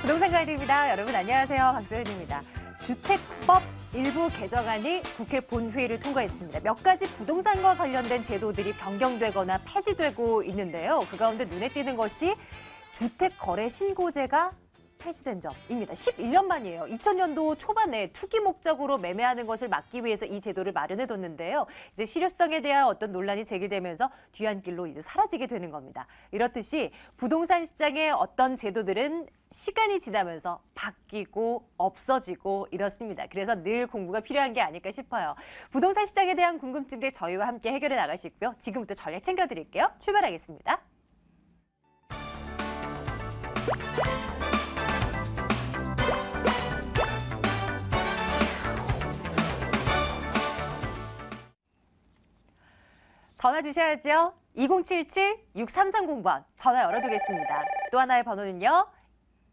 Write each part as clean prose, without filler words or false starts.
부동산 가이드입니다. 여러분 안녕하세요. 박소연입니다. 주택법 일부 개정안이 국회 본회의를 통과했습니다. 몇 가지 부동산과 관련된 제도들이 변경되거나 폐지되고 있는데요. 그 가운데 눈에 띄는 것이 주택거래신고제가 폐지된 점입니다. 11년 만이에요. 2000년도 초반에 투기 목적으로 매매하는 것을 막기 위해서 이 제도를 마련해뒀는데요. 이제 실효성에 대한 어떤 논란이 제기되면서 뒤안길로 이제 사라지게 되는 겁니다. 이렇듯이 부동산 시장의 어떤 제도들은 시간이 지나면서 바뀌고 없어지고 이렇습니다. 그래서 늘 공부가 필요한 게 아닐까 싶어요. 부동산 시장에 대한 궁금증들 저희와 함께 해결해 나가시고요. 지금부터 전략 챙겨드릴게요. 출발하겠습니다. 전화 주셔야죠. 2077-6330번 전화 열어두겠습니다. 또 하나의 번호는요.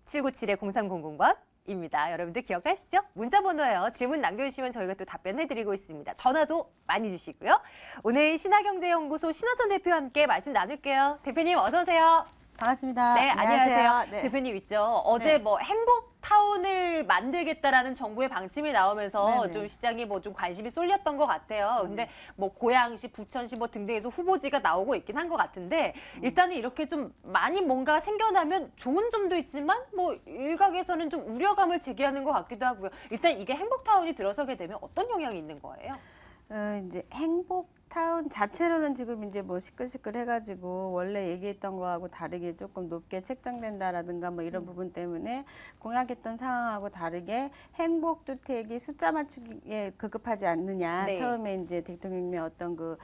797-0300번입니다. 여러분들 기억하시죠? 문자 번호예요. 질문 남겨주시면 저희가 또 답변해드리고 있습니다. 전화도 많이 주시고요. 오늘 신화경제연구소 신화선 대표와 함께 말씀 나눌게요. 대표님 어서 오세요. 반갑습니다. 네, 안녕하세요. 네. 대표님 있죠. 어제 네. 행복타운을 만들겠다라는 정부의 방침이 나오면서 네네. 좀 시장이 좀 관심이 쏠렸던 것 같아요. 근데 고양시, 부천시 등등에서 후보지가 나오고 있긴 한 것 같은데 일단은 이렇게 좀 많이 뭔가 생겨나면 좋은 점도 있지만 일각에서는 좀 우려감을 제기하는 것 같기도 하고요. 일단 이게 행복타운이 들어서게 되면 어떤 영향이 있는 거예요? 이제 행복타운 자체로는 지금 이제 시끌시끌 해가지고 원래 얘기했던 거하고 다르게 조금 높게 책정된다라든가 이런 부분 때문에 공약했던 상황하고 다르게 행복주택이 숫자 맞추기에 급급하지 않느냐. 네. 처음에 이제 대통령님의 어떤 그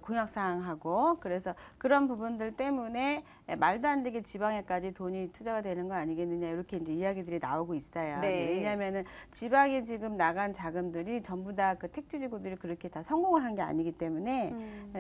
공약 사항하고 그래서 그런 부분들 때문에 말도 안 되게 지방에까지 돈이 투자가 되는 거 아니겠느냐 이렇게 이제 이야기들이 나오고 있어요. 네. 왜냐하면은 지방에 지금 나간 자금들이 전부 다 그 택지지구들이 그렇게 다 성공을 한 게 아니기 때문에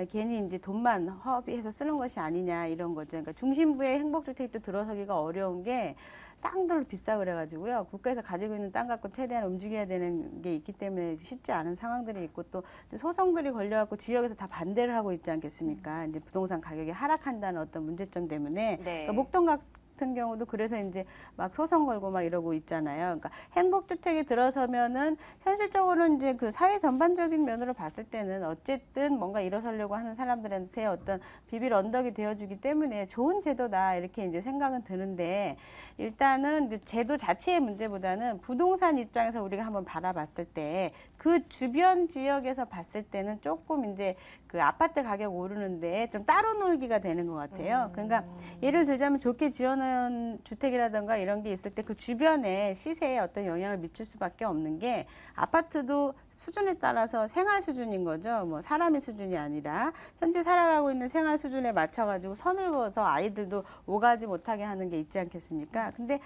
괜히 이제 돈만 허비해서 쓰는 것이 아니냐 이런 거죠. 그러니까 중심부의 행복주택도 들어서기가 어려운 게 땅들로 비싸 그래가지고요. 국가에서 가지고 있는 땅 갖고 최대한 움직여야 되는 게 있기 때문에 쉽지 않은 상황들이 있고 또 소송들이 걸려갖고 지역에서 다 반대를 하고 있지 않겠습니까? 이제 부동산 가격이 하락한다는 어떤 문제점 때문에 네. 그러니까 목동 같은 경우도 그래서 이제 소송 걸고 이러고 있잖아요. 그러니까 행복주택에 들어서면은 현실적으로는 이제 그 사회 전반적인 면으로 봤을 때는 어쨌든 뭔가 일어서려고 하는 사람들한테 어떤 비빌 언덕이 되어주기 때문에 좋은 제도다 이렇게 이제 생각은 드는데 일단은 이제 제도 자체의 문제보다는 부동산 입장에서 우리가 한번 바라봤을 때 그 주변 지역에서 봤을 때는 조금 이제 그 아파트 가격 오르는데 좀 따로 놀기가 되는 것 같아요. 그러니까 예를 들자면 좋게 지어놓은 주택이라든가 이런 게 있을 때 그 주변에 시세에 어떤 영향을 미칠 수밖에 없는 게 아파트도 수준에 따라서 생활 수준인 거죠. 사람의 수준이 아니라 현재 살아가고 있는 생활 수준에 맞춰가지고 선을 그어서 아이들도 오가지 못하게 하는 게 있지 않겠습니까? 근데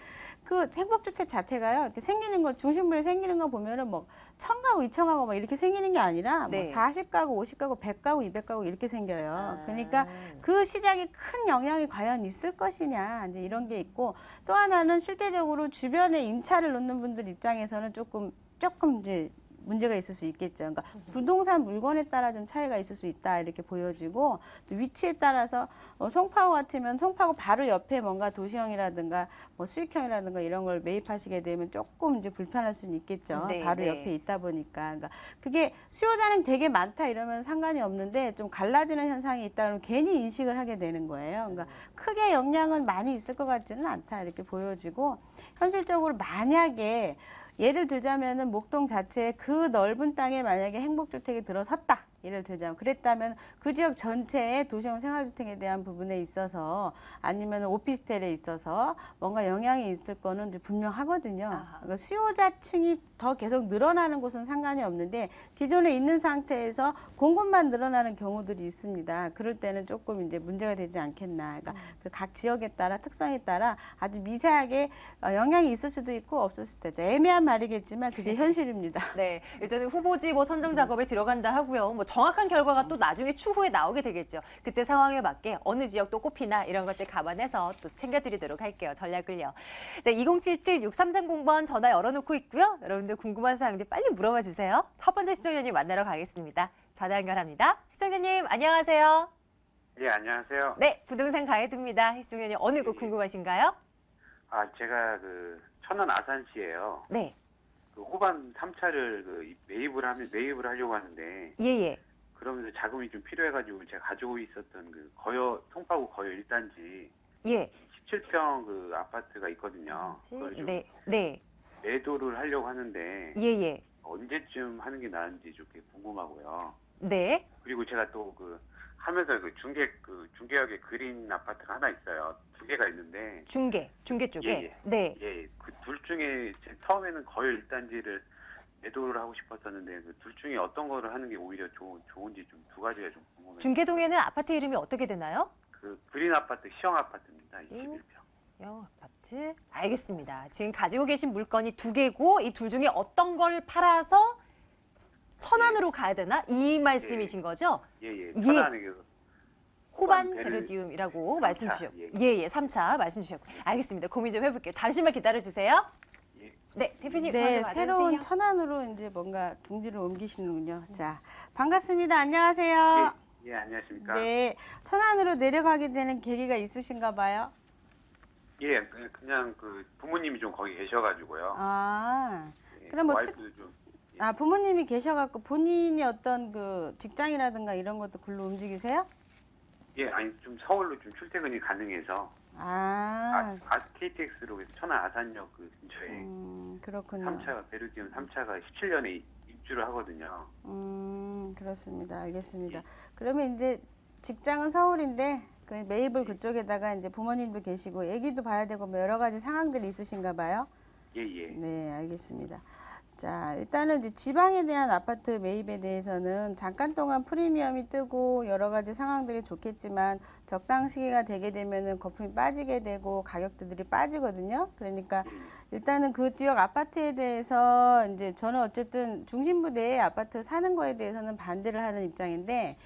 그 행복주택 자체가요, 이렇게 생기는 거, 중심부에 생기는 거 보면은 1000가구, 2000가구 이렇게 생기는 게 아니라 네. 40가구, 50가구, 100가구, 200가구 이렇게 생겨요. 아. 그러니까 그 시장에 큰 영향이 과연 있을 것이냐, 이제 이런 게 있고 또 하나는 실제적으로 주변에 임차를 놓는 분들 입장에서는 조금 이제 문제가 있을 수 있겠죠. 그러니까 부동산 물건에 따라 좀 차이가 있을 수 있다 이렇게 보여지고 또 위치에 따라서 송파구 같으면 송파구 바로 옆에 뭔가 도시형이라든가 수익형이라든가 이런 걸 매입하시게 되면 조금 이제 불편할 수는 있겠죠. 네, 바로 네. 옆에 있다 보니까. 그러니까 그게 수요자는 되게 많다 이러면 상관이 없는데 좀 갈라지는 현상이 있다 그러면 괜히 인식을 하게 되는 거예요. 그러니까 크게 영향은 많이 있을 것 같지는 않다 이렇게 보여지고 현실적으로 만약에 예를 들자면은 목동 자체에 그 넓은 땅에 만약에 행복주택이 들어섰다. 예를 들자면 그랬다면 그 지역 전체의 도시형 생활주택에 대한 부분에 있어서 아니면 오피스텔에 있어서 뭔가 영향이 있을 거는 분명하거든요. 그러니까 수요자층이 더 계속 늘어나는 곳은 상관이 없는데 기존에 있는 상태에서 공급만 늘어나는 경우들이 있습니다. 그럴 때는 조금 이제 문제가 되지 않겠나. 그러니까 그 각 지역에 따라 특성에 따라 아주 미세하게 영향이 있을 수도 있고 없을 수도 있죠. 애매한 말이겠지만 그게 현실입니다. 네, 일단은 후보지 선정 작업에 들어간다 하고요. 정확한 결과가 또 나중에 추후에 나오게 되겠죠. 그때 상황에 맞게 어느 지역 또 꼽히나 이런 것들 감안해서 또 챙겨드리도록 할게요. 전략을요. 네, 2077-6330번 전화 열어놓고 있고요. 여러분들 궁금한 사항들 빨리 물어봐 주세요. 첫 번째 시청자님 만나러 가겠습니다. 전화 연결합니다. 시청자님 안녕하세요. 예, 안녕하세요. 네, 부동산 가이드입니다. 시청자님 어느 곳 궁금하신가요? 제가 그 천안 아산시에요. 네. 그 호반 3차를 그 매입을 하려고 하는데 예예. 그러면서 자금이 좀 필요해가지고 제가 가지고 있었던 그 송파구 거여 1단지 예. 17평 그 아파트가 있거든요. 그걸 좀 네. 네. 매도를 하려고 하는데 예예. 언제쯤 하는 게 나은지 좀 궁금하고요. 네. 그리고 제가 또 그 하면서 그 중계역에 그린 아파트가 하나 있어요. 두 개가 있는데 중계 쪽에. 예. 네. 그 둘 중에 처음에는 거의 1단지를 매도를 하고 싶었었는데 그 둘 중에 어떤 거를 하는 게 오히려 좋은지 좀 두 가지가 좀 궁금해요. 중계동에는 아파트 이름이 어떻게 되나요? 그 그린 아파트 시형 아파트입니다. 21평. 영 아파트. 알겠습니다. 지금 가지고 계신 물건이 두 개고 이 둘 중에 어떤 걸 팔아서 천안으로 가야 되나? 이 말씀이신 거죠? 예. 예. 천안에 그 호반 호반 베르디움이라고 3차, 말씀 주셨고. 예. 예, 3차 말씀 주셨고. 알겠습니다. 고민 좀 해볼게요. 잠시만 기다려 주세요. 예. 네, 대표님. 네, 먼저 새로운 맞아주세요. 천안으로 이제 뭔가 둥지를 옮기시는군요. 자, 반갑습니다. 안녕하세요. 예, 안녕하십니까? 네, 천안으로 내려가게 되는 계기가 있으신가 봐요. 예, 그냥 그 부모님이 좀 거기 계셔가지고요. 아, 예, 그럼 뭐 와이프도 좀 부모님이 계셔갖고 본인이 어떤 그 직장이라든가 이런 것도 글로 움직이세요? 아니 좀 서울로 좀 출퇴근이 가능해서 KTX로 해서 천안 아산역 그 근처에 그렇군요. 3차 베르디움 3차가 17년에 입주를 하거든요. 그렇습니다. 알겠습니다. 그러면 이제 직장은 서울인데 그 매입을 그쪽에다가 이제 부모님도 계시고 아기도 봐야 되고 뭐 여러 가지 상황들이 있으신가 봐요. 예. 네, 알겠습니다. 자, 일단은 이제 지방에 대한 아파트 매입에 대해서는 잠깐 동안 프리미엄이 뜨고 여러 가지 상황들이 좋겠지만 적당 시기가 되게 되면은 거품이 빠지게 되고 가격들이 빠지거든요. 그러니까 일단은 그 지역 아파트에 대해서 이제 저는 어쨌든 중심부 내에 아파트 사는 거에 대해서는 반대를 하는 입장인데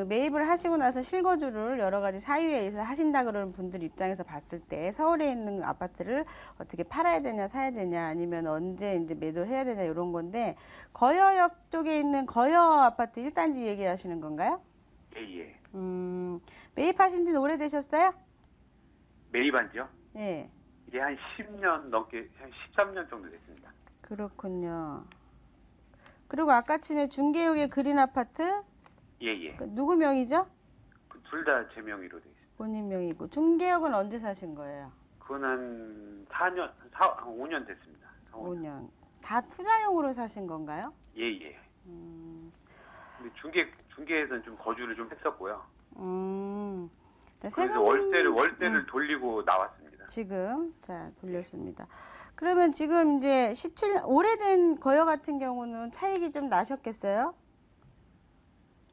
매입을 하시고 나서 실거주를 여러 가지 사유에 의해서 하신다 그러는 분들 입장에서 봤을 때 서울에 있는 아파트를 어떻게 팔아야 되냐 사야 되냐 아니면 언제 이제 매도를 해야 되냐 이런 건데 거여역 쪽에 있는 거여 아파트 1단지 얘기하시는 건가요? 예. 매입하신 지는 오래되셨어요? 매입한 지요? 네. 이게 한 10년 넘게 한 13년 정도 됐습니다. 그렇군요. 그리고 아까 전에 중계역의 그린 아파트 예. 누구 명의죠? 둘 다 제 명의로 돼 있습니다. 본인 명의고 중계역은 언제 사신 거예요? 그건 한 5년 됐습니다. 5년. 다 투자용으로 사신 건가요? 예. 근데 중계에서는 좀 거주를 좀 했었고요. 자, 그래서 월세를 돌리고 나왔습니다. 지금 자 돌렸습니다. 그러면 지금 이제 오래된 거여 같은 경우는 차익이 좀 나셨겠어요?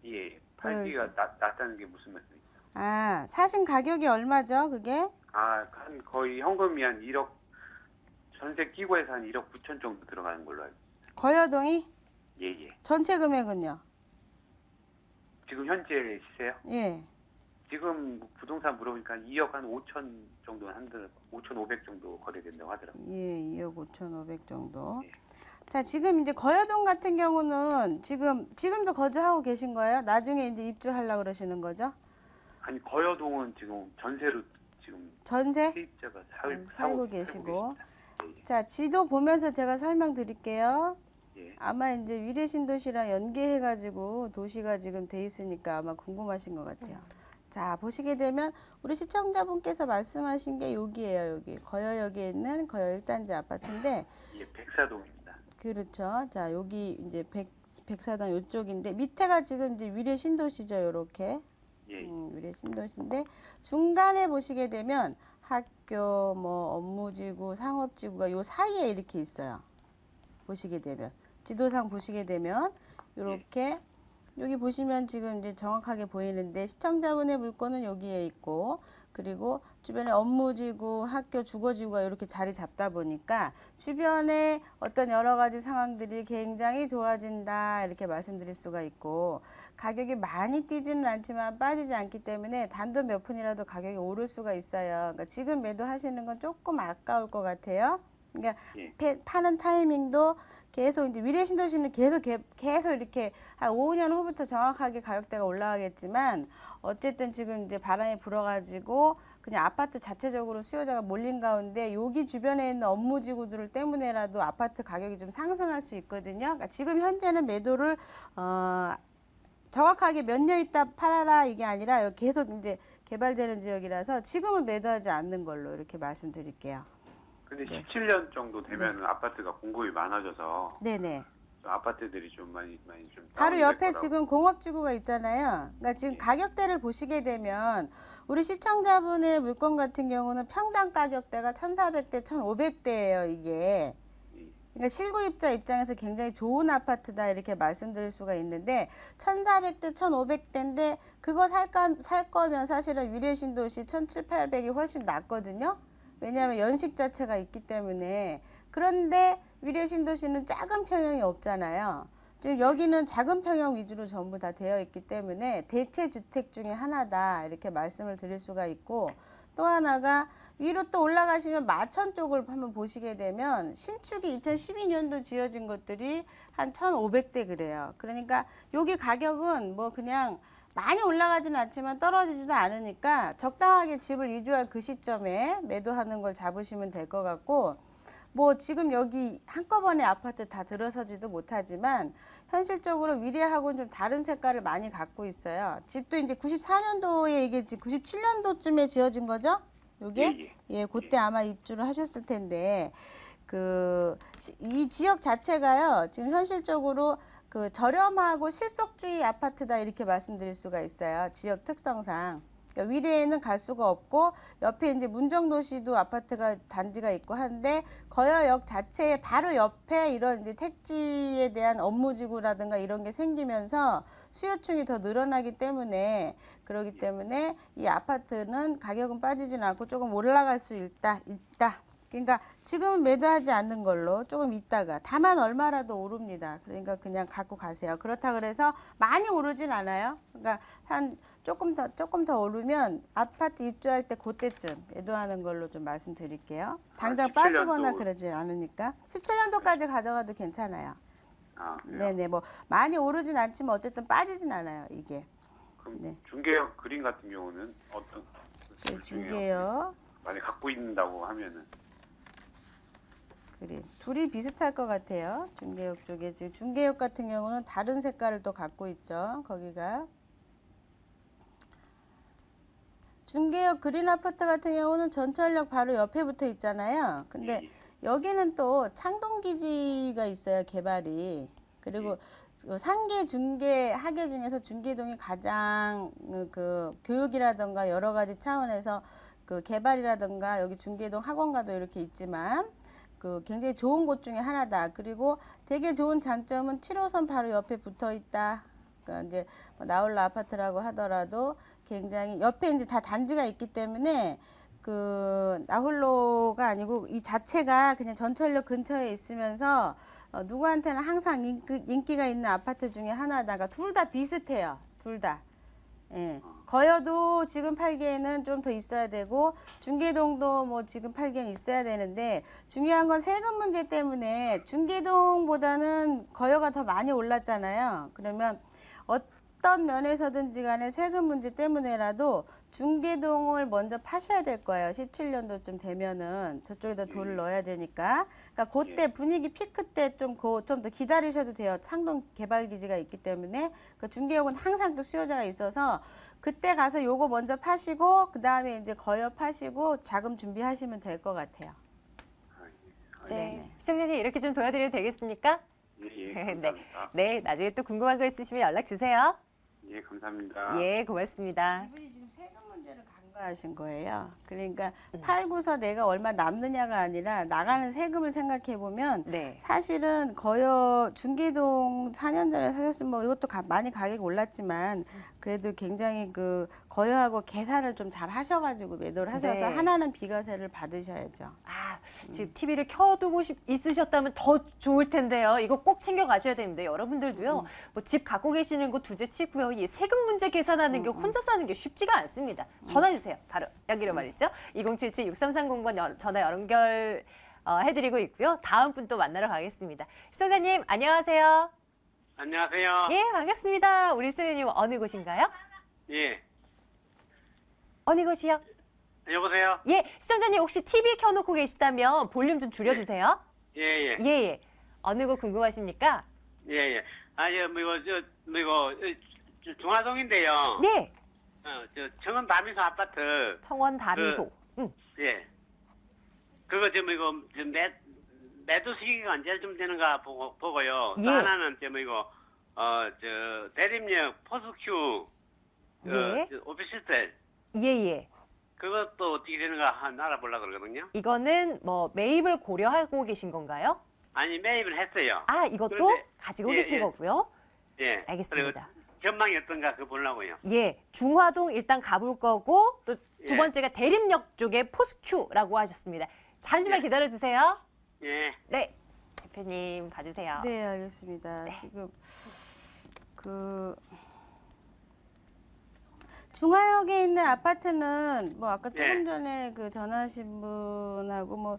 예. 가격이 낮다는 게 무슨 말씀이세요? 아, 사신 가격이 얼마죠, 그게? 한 거의 현금이 한 1억 전세 끼고 해서 한 1억 9천 정도 들어가는 걸로 알고 있습니다. 거여동이? 예. 전체 금액은요? 지금 현재 시세요? 예. 지금 부동산 물어보니까 2억 한 5천 정도 5,500 정도 거래된다고 하더라고요. 예, 2억 5,500 정도. 예. 자, 지금 이제 거여동 같은 경우는 지금도 거주하고 계신 거예요? 나중에 이제 입주하려고 그러시는 거죠? 아니 거여동은 지금 전세로 지금 전세? 세입자가 살고 계시고. 계십니다. 자, 지도 보면서 제가 설명드릴게요. 예. 아마 이제 위례신도시랑 연계해가지고 도시가 지금 돼 있으니까 아마 궁금하신 것 같아요. 자, 보시게 되면 우리 시청자분께서 말씀하신 게 여기예요. 여기 거여역에 있는 거여 1단지 아파트인데 예, 백사동입니다. 그렇죠. 자, 여기 이제 백사동 이쪽인데 밑에가 지금 이제 위례신도시죠. 요렇게. 예. 위례신도시인데 중간에 보시게 되면 학교, 뭐 업무지구, 상업지구가 요 사이에 이렇게 있어요. 보시게 되면 지도상 보시게 되면 이렇게 여기 보시면 지금 이제 정확하게 보이는데 시청자분의 물건은 여기에 있고 그리고 주변에 업무지구, 학교, 주거지구가 이렇게 자리 잡다 보니까 주변에 어떤 여러 가지 상황들이 굉장히 좋아진다 이렇게 말씀드릴 수가 있고 가격이 많이 뛰지는 않지만 빠지지 않기 때문에 단돈 몇 푼이라도 가격이 오를 수가 있어요. 그러니까 지금 매도하시는 건 조금 아까울 것 같아요. 그러니까 파는 타이밍도 계속 이제 위례신도시는 계속 이렇게 한 5년 후부터 정확하게 가격대가 올라가겠지만 어쨌든 지금 이제 바람이 불어가지고 그냥 아파트 자체적으로 수요자가 몰린 가운데 여기 주변에 있는 업무지구들 때문에라도 아파트 가격이 좀 상승할 수 있거든요. 그러니까 지금 현재는 매도를 정확하게 몇 년 있다 팔아라 이게 아니라 계속 이제 개발되는 지역이라서 지금은 매도하지 않는 걸로 이렇게 말씀드릴게요. 근데 17년 정도 되면 아파트가 공급이 많아져서 네네. 아파트들이 좀 많이 좀 바로 다운될 옆에 거라고. 지금 공업지구가 있잖아요. 그러니까 지금 예. 가격대를 보시게 되면 우리 시청자분의 물건 같은 경우는 평당 가격대가 1,400대, 1,500대예요, 이게. 예. 그러니까 실구입자 입장에서 굉장히 좋은 아파트다 이렇게 말씀드릴 수가 있는데 1,400대, 1,500대인데 그거 살 거면 사실은 위례신도시 1,700, 800이 훨씬 낫거든요. 왜냐하면 연식 자체가 있기 때문에. 그런데 위례신도시는 작은 평형이 없잖아요. 지금 여기는 작은 평형 위주로 전부 다 되어 있기 때문에 대체 주택 중에 하나다 이렇게 말씀을 드릴 수가 있고, 또 하나가 위로 또 올라가시면 마천 쪽을 한번 보시게 되면 신축이 2012년도 지어진 것들이 한 1,500대 그래요. 그러니까 여기 가격은 뭐 그냥 많이 올라가지는 않지만 떨어지지도 않으니까 적당하게 집을 이주할 그 시점에 매도하는 걸 잡으시면 될 것 같고, 뭐 지금 여기 한꺼번에 아파트 다 들어서지도 못하지만 현실적으로 위례하고는 좀 다른 색깔을 많이 갖고 있어요. 집도 이제 94년도에 이게 97년도쯤에 지어진 거죠? 요게? 예, 그때 아마 입주를 하셨을 텐데 이 지역 자체가요. 지금 현실적으로 저렴하고 실속주의 아파트다 이렇게 말씀드릴 수가 있어요. 지역 특성상. 그러니까 위례에는 갈 수가 없고 옆에 이제 문정도시도 아파트가 단지가 있고 한데 거여역 자체에 바로 옆에 이런 이제 택지에 대한 업무지구라든가 이런 게 생기면서 수요층이 더 늘어나기 때문에 그러기 때문에 이 아파트는 가격은 빠지진 않고 조금 올라갈 수 있다. 그러니까 지금은 매도하지 않는 걸로 조금 있다가 다만 얼마라도 오릅니다. 그러니까 그냥 갖고 가세요. 그렇다 그래서 많이 오르진 않아요. 그러니까 한 조금 더 오르면 아파트 입주할 때 그때쯤 매도하는 걸로 좀 말씀드릴게요. 당장 17년도. 빠지거나 그러지 않으니까 17년도까지 가져가도 괜찮아요. 아, 그래요? 네네, 뭐 많이 오르진 않지만 어쨌든 빠지진 않아요, 이게. 그럼 네. 중개역 그림 같은 경우는 어떤 그 중개요. 많이 갖고 있다고 하면은 그래, 둘이 비슷할 것 같아요. 중개역 쪽에 지금 중개역 같은 경우는 다른 색깔을 또 갖고 있죠. 거기가 중개역 그린 아파트 같은 경우는 전철역 바로 옆에 붙어 있잖아요. 근데 여기는 또 창동기지가 있어요, 개발이. 그리고 상계, 중개, 하계 중에서 중계동이 가장 교육이라든가 여러 가지 차원에서 개발이라든가 여기 중계동 학원가도 이렇게 있지만 굉장히 좋은 곳 중에 하나다. 그리고 되게 좋은 장점은 7호선 바로 옆에 붙어 있다. 그러니까 이제 나홀라 아파트라고 하더라도 굉장히 옆에 이제 다 단지가 있기 때문에 나홀로가 아니고 이 자체가 그냥 전철역 근처에 있으면서 누구한테는 항상 인기가 있는 아파트 중에 하나다가 둘 다 비슷해요. 둘 다. 예. 거여도 지금 팔기에는 좀 더 있어야 되고 중계동도 뭐 지금 팔기에는 있어야 되는데 중요한 건 세금 문제 때문에 중계동보다는 거여가 더 많이 올랐잖아요. 그러면 어떤 면에서든지 간에 세금 문제 때문에라도 중계동을 먼저 파셔야 될 거예요. 17년도쯤 되면은 저쪽에다 돈을 넣어야 되니까. 그러니까 그때 분위기 피크 때 좀 더 기다리셔도 돼요. 창동 개발 기지가 있기 때문에. 그 중개역은 항상 또 수요자가 있어서 그때 가서 요거 먼저 파시고 그 다음에 이제 거여 파시고 자금 준비하시면 될 것 같아요. 네. 시청자님 이렇게 좀 도와드려도 되겠습니까? 예, 네. 감사합니다. 네, 나중에 또 궁금한 거 있으시면 연락 주세요. 예, 감사합니다. 예, 고맙습니다. 이분이 지금 세금 문제를 간과하신 거예요. 그러니까 팔고서 내가 얼마 남느냐가 아니라 나가는 세금을 생각해 보면 네. 사실은 거여 중계동 4년 전에 사셨으면 뭐 이것도 많이 가격이 올랐지만 그래도 굉장히 거여하고 계산을 좀 잘 하셔가지고 매도를 하셔서 네. 하나는 비과세를 받으셔야죠. 아, 지금 TV를 켜두고 있으셨다면 더 좋을 텐데요. 이거 꼭 챙겨 가셔야 됩니다. 여러분들도요. 뭐 집 갖고 계시는 거 두째 치고요. 이 세금 문제 계산하는 게 혼자 사는 게 쉽지가 않습니다. 전화 주세요. 바로 여기로 말이죠. 2077-6330번 전화 연결 해드리고 있고요. 다음 분 또 만나러 가겠습니다. 시청자님 안녕하세요. 안녕하세요. 예, 반갑습니다. 우리 시청자님 어느 곳인가요? 예. 어느 곳이요? 여보세요? 예, 시청자님 혹시 TV 켜놓고 계시다면 볼륨 좀 줄여주세요. 예, 예. 예, 예. 어느 곳 궁금하십니까? 예, 예. 중화동인데요. 네, 청원 다미소 아파트. 청원 다미소. 예. 그거 매도 시기가 언제쯤 되는가 보고요. 또 예. 하나는 대림역 포스큐 예. 오피스텔. 예, 예. 그것도 어떻게 되는가 알아보려고 그러거든요. 이거는 뭐 매입을 고려하고 계신 건가요? 아니, 매입을 했어요. 아, 이것도 그런데- 가지고 예, 계신 예. 거고요. 예. 알겠습니다. 그리고 전망이 어떤가 그거 보려고요. 예, 중화동 일단 가볼 거고 또 두 예. 번째가 대림역 쪽에 포스큐라고 하셨습니다. 잠시만 예. 기다려주세요. 예. 네, 대표님 봐주세요. 네, 알겠습니다. 지금 그 중화역에 있는 아파트는 뭐 아까 조금 네. 전에 그 전화하신 분하고 뭐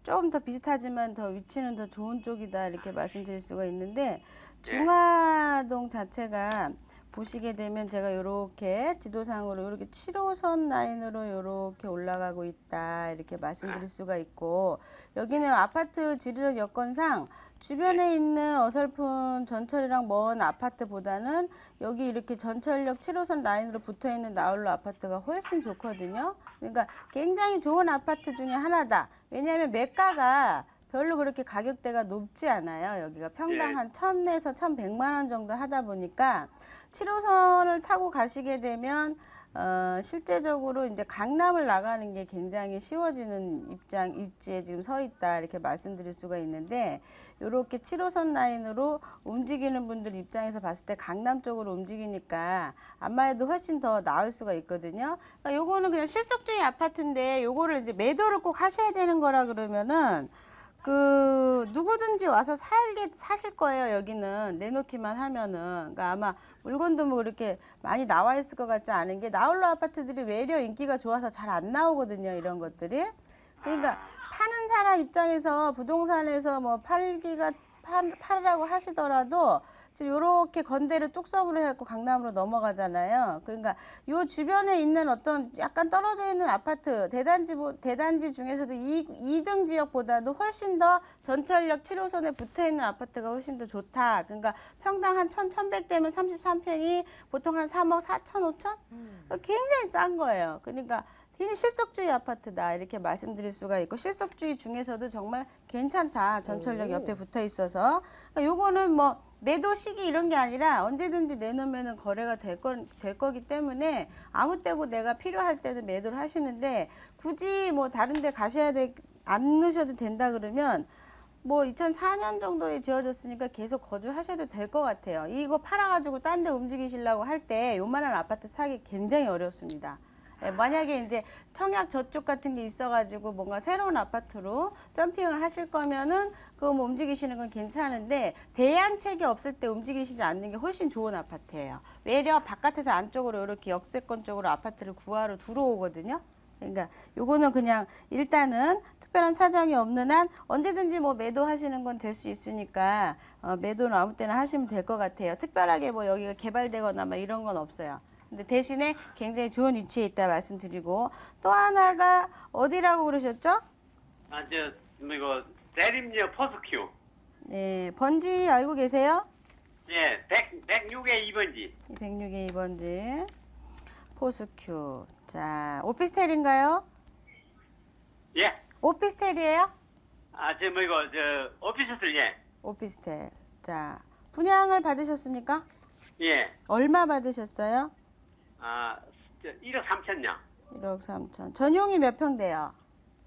조금 더 비슷하지만 더 위치는 더 좋은 쪽이다 이렇게 말씀드릴 수가 있는데 중화동 자체가 보시게 되면 제가 이렇게 지도상으로 이렇게 7호선 라인으로 이렇게 올라가고 있다 이렇게 말씀드릴 수가 있고 여기는 아파트 지리적 여건상 주변에 있는 어설픈 전철이랑 먼 아파트보다는 여기 이렇게 전철역 7호선 라인으로 붙어 있는 나홀로 아파트가 훨씬 좋거든요. 그러니까 굉장히 좋은 아파트 중에 하나다. 왜냐하면 매가가 별로 그렇게 가격대가 높지 않아요. 여기가 평당 예. 한 1,000에서 1,100만 원 정도 하다 보니까 7호선을 타고 가시게 되면 실제적으로 이제 강남을 나가는 게 굉장히 쉬워지는 입지에 지금 서 있다 이렇게 말씀드릴 수가 있는데 이렇게 7호선 라인으로 움직이는 분들 입장에서 봤을 때 강남 쪽으로 움직이니까 아마도 훨씬 더 나을 수가 있거든요. 그러니까 요거는 그냥 실속주의 아파트인데 요거를 이제 매도를 꼭 하셔야 되는 거라 그러면은 그 누구든지 와서 사실 거예요. 여기는 내놓기만 하면은. 그러니까 아마 물건도 뭐 그렇게 많이 나와 있을 것 같지 않은 게 나홀로 아파트들이 외려 인기가 좋아서 잘 안 나오거든요. 이런 것들이. 그러니까 파는 사람 입장에서 부동산에서 뭐 팔으라고 하시더라도 지금 이렇게 건대를 뚝섬으로 해갖고 강남으로 넘어가잖아요. 그러니까 요 주변에 있는 어떤 약간 떨어져 있는 아파트 대단지 중에서도 2등 지역보다도 훨씬 더 전철역 7호선에 붙어 있는 아파트가 훨씬 더 좋다. 그러니까 평당 한 1,100 되면 33평이 보통 한 3억 4천 5천? 굉장히 싼 거예요. 그러니까 굉장히 실속주의 아파트다 이렇게 말씀드릴 수가 있고 실속주의 중에서도 정말 괜찮다. 전철역 옆에 붙어 있어서. 그러니까 요거는 뭐 매도 시기 이런 게 아니라 언제든지 내놓으면 거래가 될 거기 때문에 아무 때고 내가 필요할 때는 매도를 하시는데 굳이 뭐 다른 데 안 넣으셔도 된다 그러면 뭐 2004년 정도에 지어졌으니까 계속 거주하셔도 될 것 같아요. 이거 팔아가지고 딴 데 움직이시려고 할 때 요만한 아파트 사기 굉장히 어렵습니다. 만약에 이제 청약 저축 같은 게 있어가지고 뭔가 새로운 아파트로 점핑을 하실 거면은 그거 뭐 움직이시는 건 괜찮은데 대안책이 없을 때 움직이시지 않는 게 훨씬 좋은 아파트예요. 외려 바깥에서 안쪽으로 이렇게 역세권 쪽으로 아파트를 구하러 들어오거든요. 그러니까 요거는 그냥 일단은 특별한 사정이 없는 한 언제든지 뭐 매도하시는 건 될 수 있으니까 매도는 아무 때나 하시면 될 것 같아요. 특별하게 뭐 여기가 개발되거나 막 이런 건 없어요. 근데 대신에 굉장히 좋은 위치에 있다 말씀드리고 또 하나가 어디라고 그러셨죠? 대림역 포스큐. 네, 번지 알고 계세요? 예, 106에 2번지. 106의 2번지 포스큐. 자, 오피스텔인가요? 예. 오피스텔이에요? 오피스텔, 예. 오피스텔. 자, 분양을 받으셨습니까? 예. 얼마 받으셨어요? 1억 3천요. 1억 3천. 전용이 몇 평 돼요?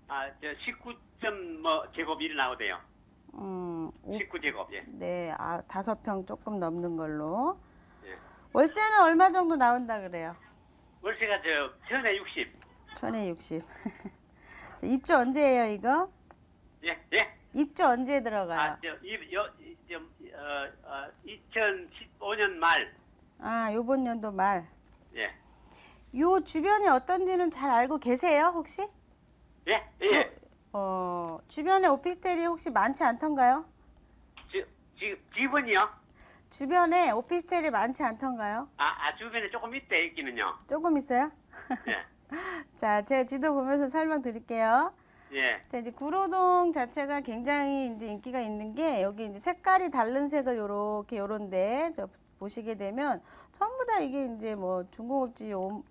19점 제곱이 나오대요. 19제곱, 예. 네, 5평 조금 넘는 걸로. 예. 월세는 얼마 정도 나온다 그래요? 월세가 천에 60. 천에 60. 입주 언제예요, 이거? 예, 예. 입주 언제 들어가요? 2015년 말. 요번 연도 말. 예. 요 주변이 어떤지는 잘 알고 계세요, 혹시? 예, 예. 주변에 오피스텔이 혹시 많지 않던가요? 집은요? 주변에 오피스텔이 많지 않던가요? 주변에 조금 있기는요. 조금 있어요? 예. 자, 제가 지도 보면서 설명드릴게요. 예. 자, 이제 구로동 자체가 굉장히 이제 인기가 있는 게 여기 이제 색깔이 다른 색을 요렇게 요런데 보시게 되면 전부 다 이게 이제 뭐 중공업지예요.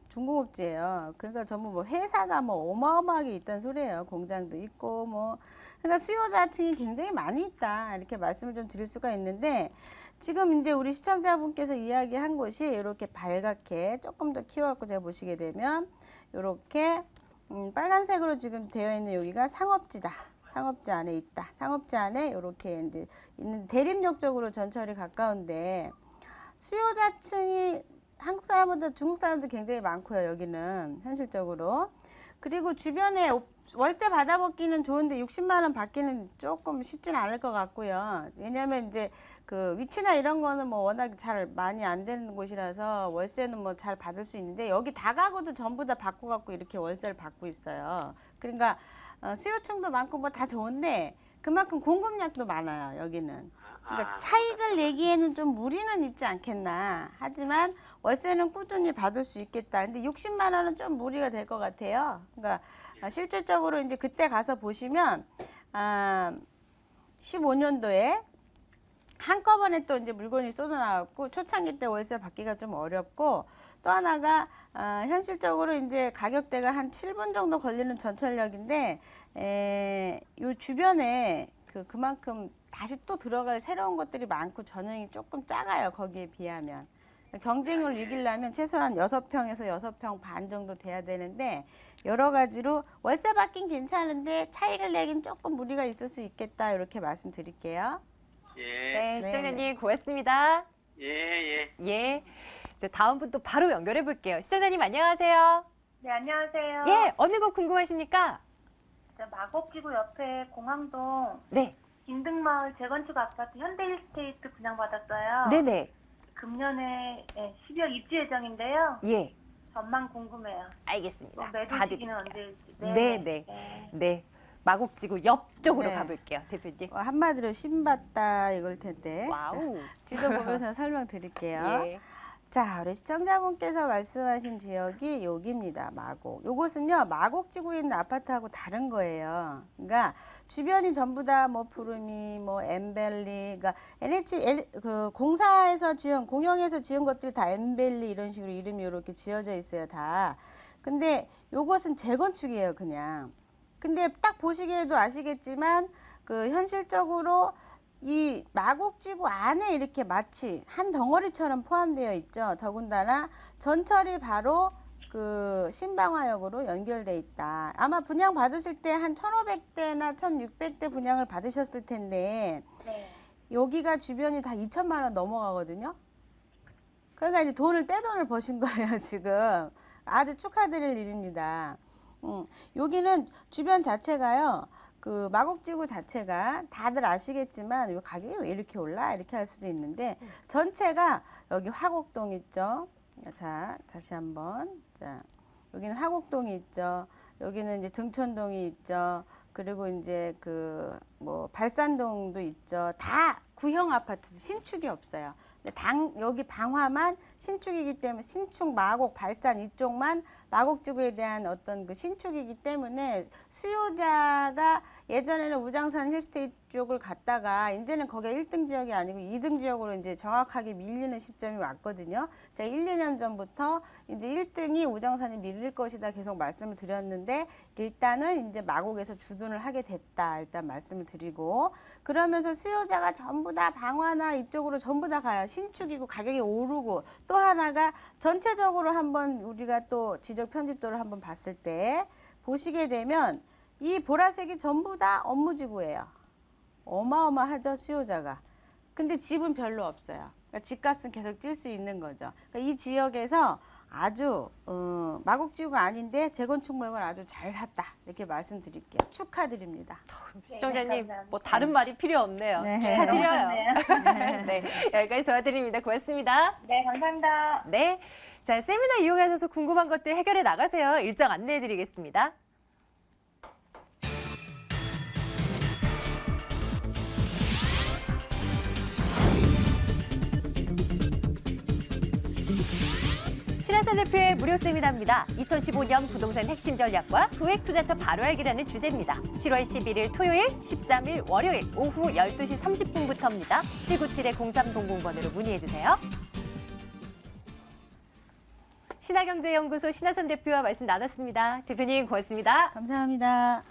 그러니까 전부 뭐 회사가 뭐 어마어마하게 있다는 소리예요. 공장도 있고 뭐 그러니까 수요자층이 굉장히 많이 있다 이렇게 말씀을 좀 드릴 수가 있는데 지금 이제 우리 시청자분께서 이야기한 곳이 이렇게 발갛게 조금 더 키워갖고 제가 보시게 되면 이렇게 빨간색으로 지금 되어 있는 여기가 상업지다. 상업지 안에 있다. 상업지 안에 이렇게 이제 있는 대림역 쪽으로 전철이 가까운데 수요자층이 한국 사람보다 중국 사람도 굉장히 많고요. 여기는 현실적으로. 그리고 주변에 월세 받아먹기는 좋은데 60만 원 받기는 조금 쉽지는 않을 것 같고요. 왜냐하면 이제 그 위치나 이런 거는 뭐 워낙 잘 많이 안 되는 곳이라서 월세는 뭐 잘 받을 수 있는데 여기 다가구도 전부 다 바꿔갖고 이렇게 월세를 받고 있어요. 그러니까 수요층도 많고 뭐 다 좋은데 그만큼 공급량도 많아요. 여기는. 그러니까 차익을 내기에는 좀 무리는 있지 않겠나. 하지만 월세는 꾸준히 받을 수 있겠다. 근데 60만 원은 좀 무리가 될 것 같아요. 그러니까 실질적으로 이제 그때 가서 보시면 15년도에 한꺼번에 또 이제 물건이 쏟아나왔고 초창기 때 월세 받기가 좀 어렵고 또 하나가 현실적으로 이제 가격대가 한 7분 정도 걸리는 전철역인데 요 주변에 그만큼 다시 또 들어갈 새로운 것들이 많고 전용이 조금 작아요. 거기에 비하면. 경쟁을 이기려면 최소한 6평에서 6평 반 정도 돼야 되는데 여러 가지로 월세 받긴 괜찮은데 차익을 내긴 조금 무리가 있을 수 있겠다. 이렇게 말씀드릴게요. 예. 네, 시청자님 고맙습니다. 예. 예. 이제 다음 분 또 바로 연결해 볼게요. 시청자님 안녕하세요. 네, 안녕하세요. 예, 어느 곳 궁금하십니까? 저 마곡지구 옆에 공항동 네. 김등마을 재건축 아파트 현대힐스테이트 분양받았어요. 네네. 금년에 12월 입주 예정인데요. 예. 전망 궁금해요. 알겠습니다. 매도 다 시기는 드릴게요. 언제일지. 네네. 네. 마곡지구 옆쪽으로 네. 가볼게요, 대표님. 한마디로 신받다 이걸 텐데. 와우. 지도 보면서 설명드릴게요. 예. 자, 우리 시청자분께서 말씀하신 지역이 여기입니다. 마곡. 요것은요, 마곡지구에 있는 아파트하고 다른 거예요. 그러니까 주변이 전부 다 뭐 푸르미, 뭐 엠벨리, 그러니까 공사에서 지은, 공영에서 지은 것들이 다 엠벨리 이런 식으로 이름이 이렇게 지어져 있어요, 다. 근데 요것은 재건축이에요, 그냥. 근데 딱 보시기에도 아시겠지만 그 현실적으로 이 마곡지구 안에 이렇게 마치 한 덩어리처럼 포함되어 있죠. 더군다나 전철이 바로 그 신방화역으로 연결돼 있다. 아마 분양 받으실 때 한 1,500대나 1,600대 분양을 받으셨을 텐데 네. 여기가 주변이 다 2천만 원 넘어가거든요. 그러니까 이제 떼돈을 버신 거예요, 지금. 아주 축하드릴 일입니다. 여기는 주변 자체가요. 그 마곡지구 자체가 다들 아시겠지만 이 가격이 왜 이렇게 올라? 이렇게 할 수도 있는데 전체가 여기 화곡동 있죠. 자, 다시 한번. 자, 여기는 화곡동이 있죠. 여기는 이제 등촌동이 있죠. 그리고 이제 그 뭐 발산동도 있죠. 다 구형 아파트, 신축이 없어요. 여기 방화만 신축이기 때문에 신축, 마곡, 발산 이쪽만 마곡지구에 대한 어떤 그 신축이기 때문에 수요자가 예전에는 우장산 힐스테이트 쪽을 갔다가 이제는 거기가 1등 지역이 아니고 2등 지역으로 이제 정확하게 밀리는 시점이 왔거든요. 제가 1, 2년 전부터 이제 1등이 우장산이 밀릴 것이다 계속 말씀을 드렸는데 일단은 이제 마곡에서 주둔을 하게 됐다. 일단 말씀을 드리고 그러면서 수요자가 전부 다 방화나 이쪽으로 전부 다 가요. 신축이고 가격이 오르고 또 하나가 전체적으로 한번 우리가 또 지적 편집도를 한번 봤을 때 보시게 되면 이 보라색이 전부 다 업무지구예요. 어마어마하죠, 수요자가. 근데 집은 별로 없어요. 그러니까 집값은 계속 뛸 수 있는 거죠. 그러니까 이 지역에서 아주 마곡지구가 아닌데 재건축 물건 아주 잘 샀다. 이렇게 말씀드릴게요. 축하드립니다. 시청자님, 네, 뭐 다른 말이 필요 없네요. 네. 축하드려요. 네, 여기까지 도와드립니다. 고맙습니다. 네, 감사합니다. 네. 자, 세미나 이용하셔서 궁금한 것들 해결해 나가세요. 일정 안내해 드리겠습니다. 신한산 대표의 무료 세미나입니다. 2015년 부동산 핵심 전략과 소액 투자처 바로 알기라는 주제입니다. 7월 11일 토요일, 13일 월요일 오후 12시 30분부터입니다. 797-0300번으로 문의해주세요. 신한경제연구소 신한산 대표와 말씀 나눴습니다. 대표님 고맙습니다. 감사합니다.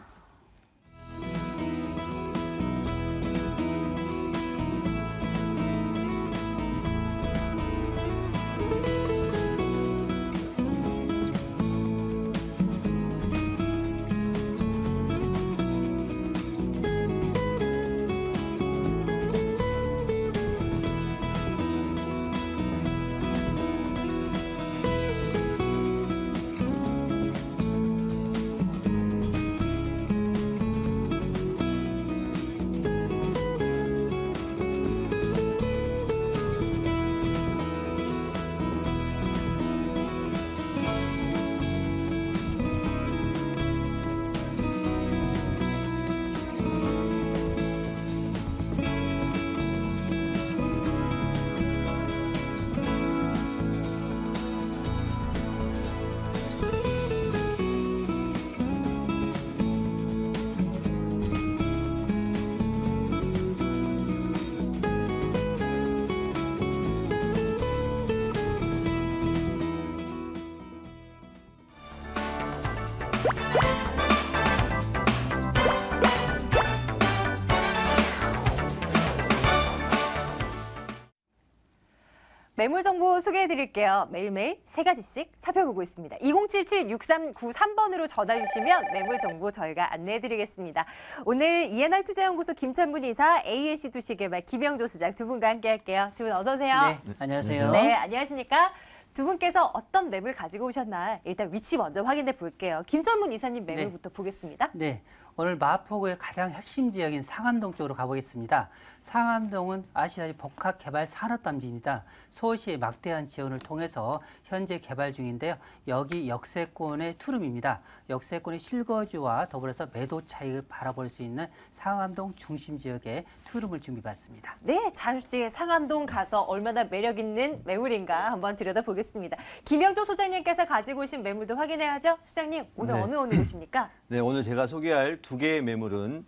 매물 정보 소개해드릴게요. 매일매일 3가지씩 살펴보고 있습니다. 2077-6393번으로 전화 주시면 매물 정보 저희가 안내해드리겠습니다. 오늘 ENR 투자연구소 김찬문 이사, AAC 도시개발 김영조 수장 두 분과 함께할게요. 두 분 어서 오세요. 네, 안녕하세요. 네, 안녕하십니까? 두 분께서 어떤 매물 가지고 오셨나 일단 위치 먼저 확인해 볼게요. 김찬문 이사님 매물부터 보겠습니다. 네, 오늘 마포구의 가장 핵심 지역인 상암동 쪽으로 가보겠습니다. 상암동은 아시다시피 복합 개발 산업단지입니다. 서울시의 막대한 지원을 통해서 현재 개발 중인데요. 여기 역세권의 투룸입니다. 역세권의 실거주와 더불어서 매도 차익을 바라볼 수 있는 상암동 중심 지역의 투룸을 준비받습니다. 네, 잠시 뒤에 상암동 가서 얼마나 매력 있는 매물인가 한번 들여다보겠습니다. 김영조 소장님께서 가지고 오신 매물도 확인해야죠. 소장님, 오늘 네. 어느 곳입니까? 네, 오늘 제가 소개할 두 개의 매물은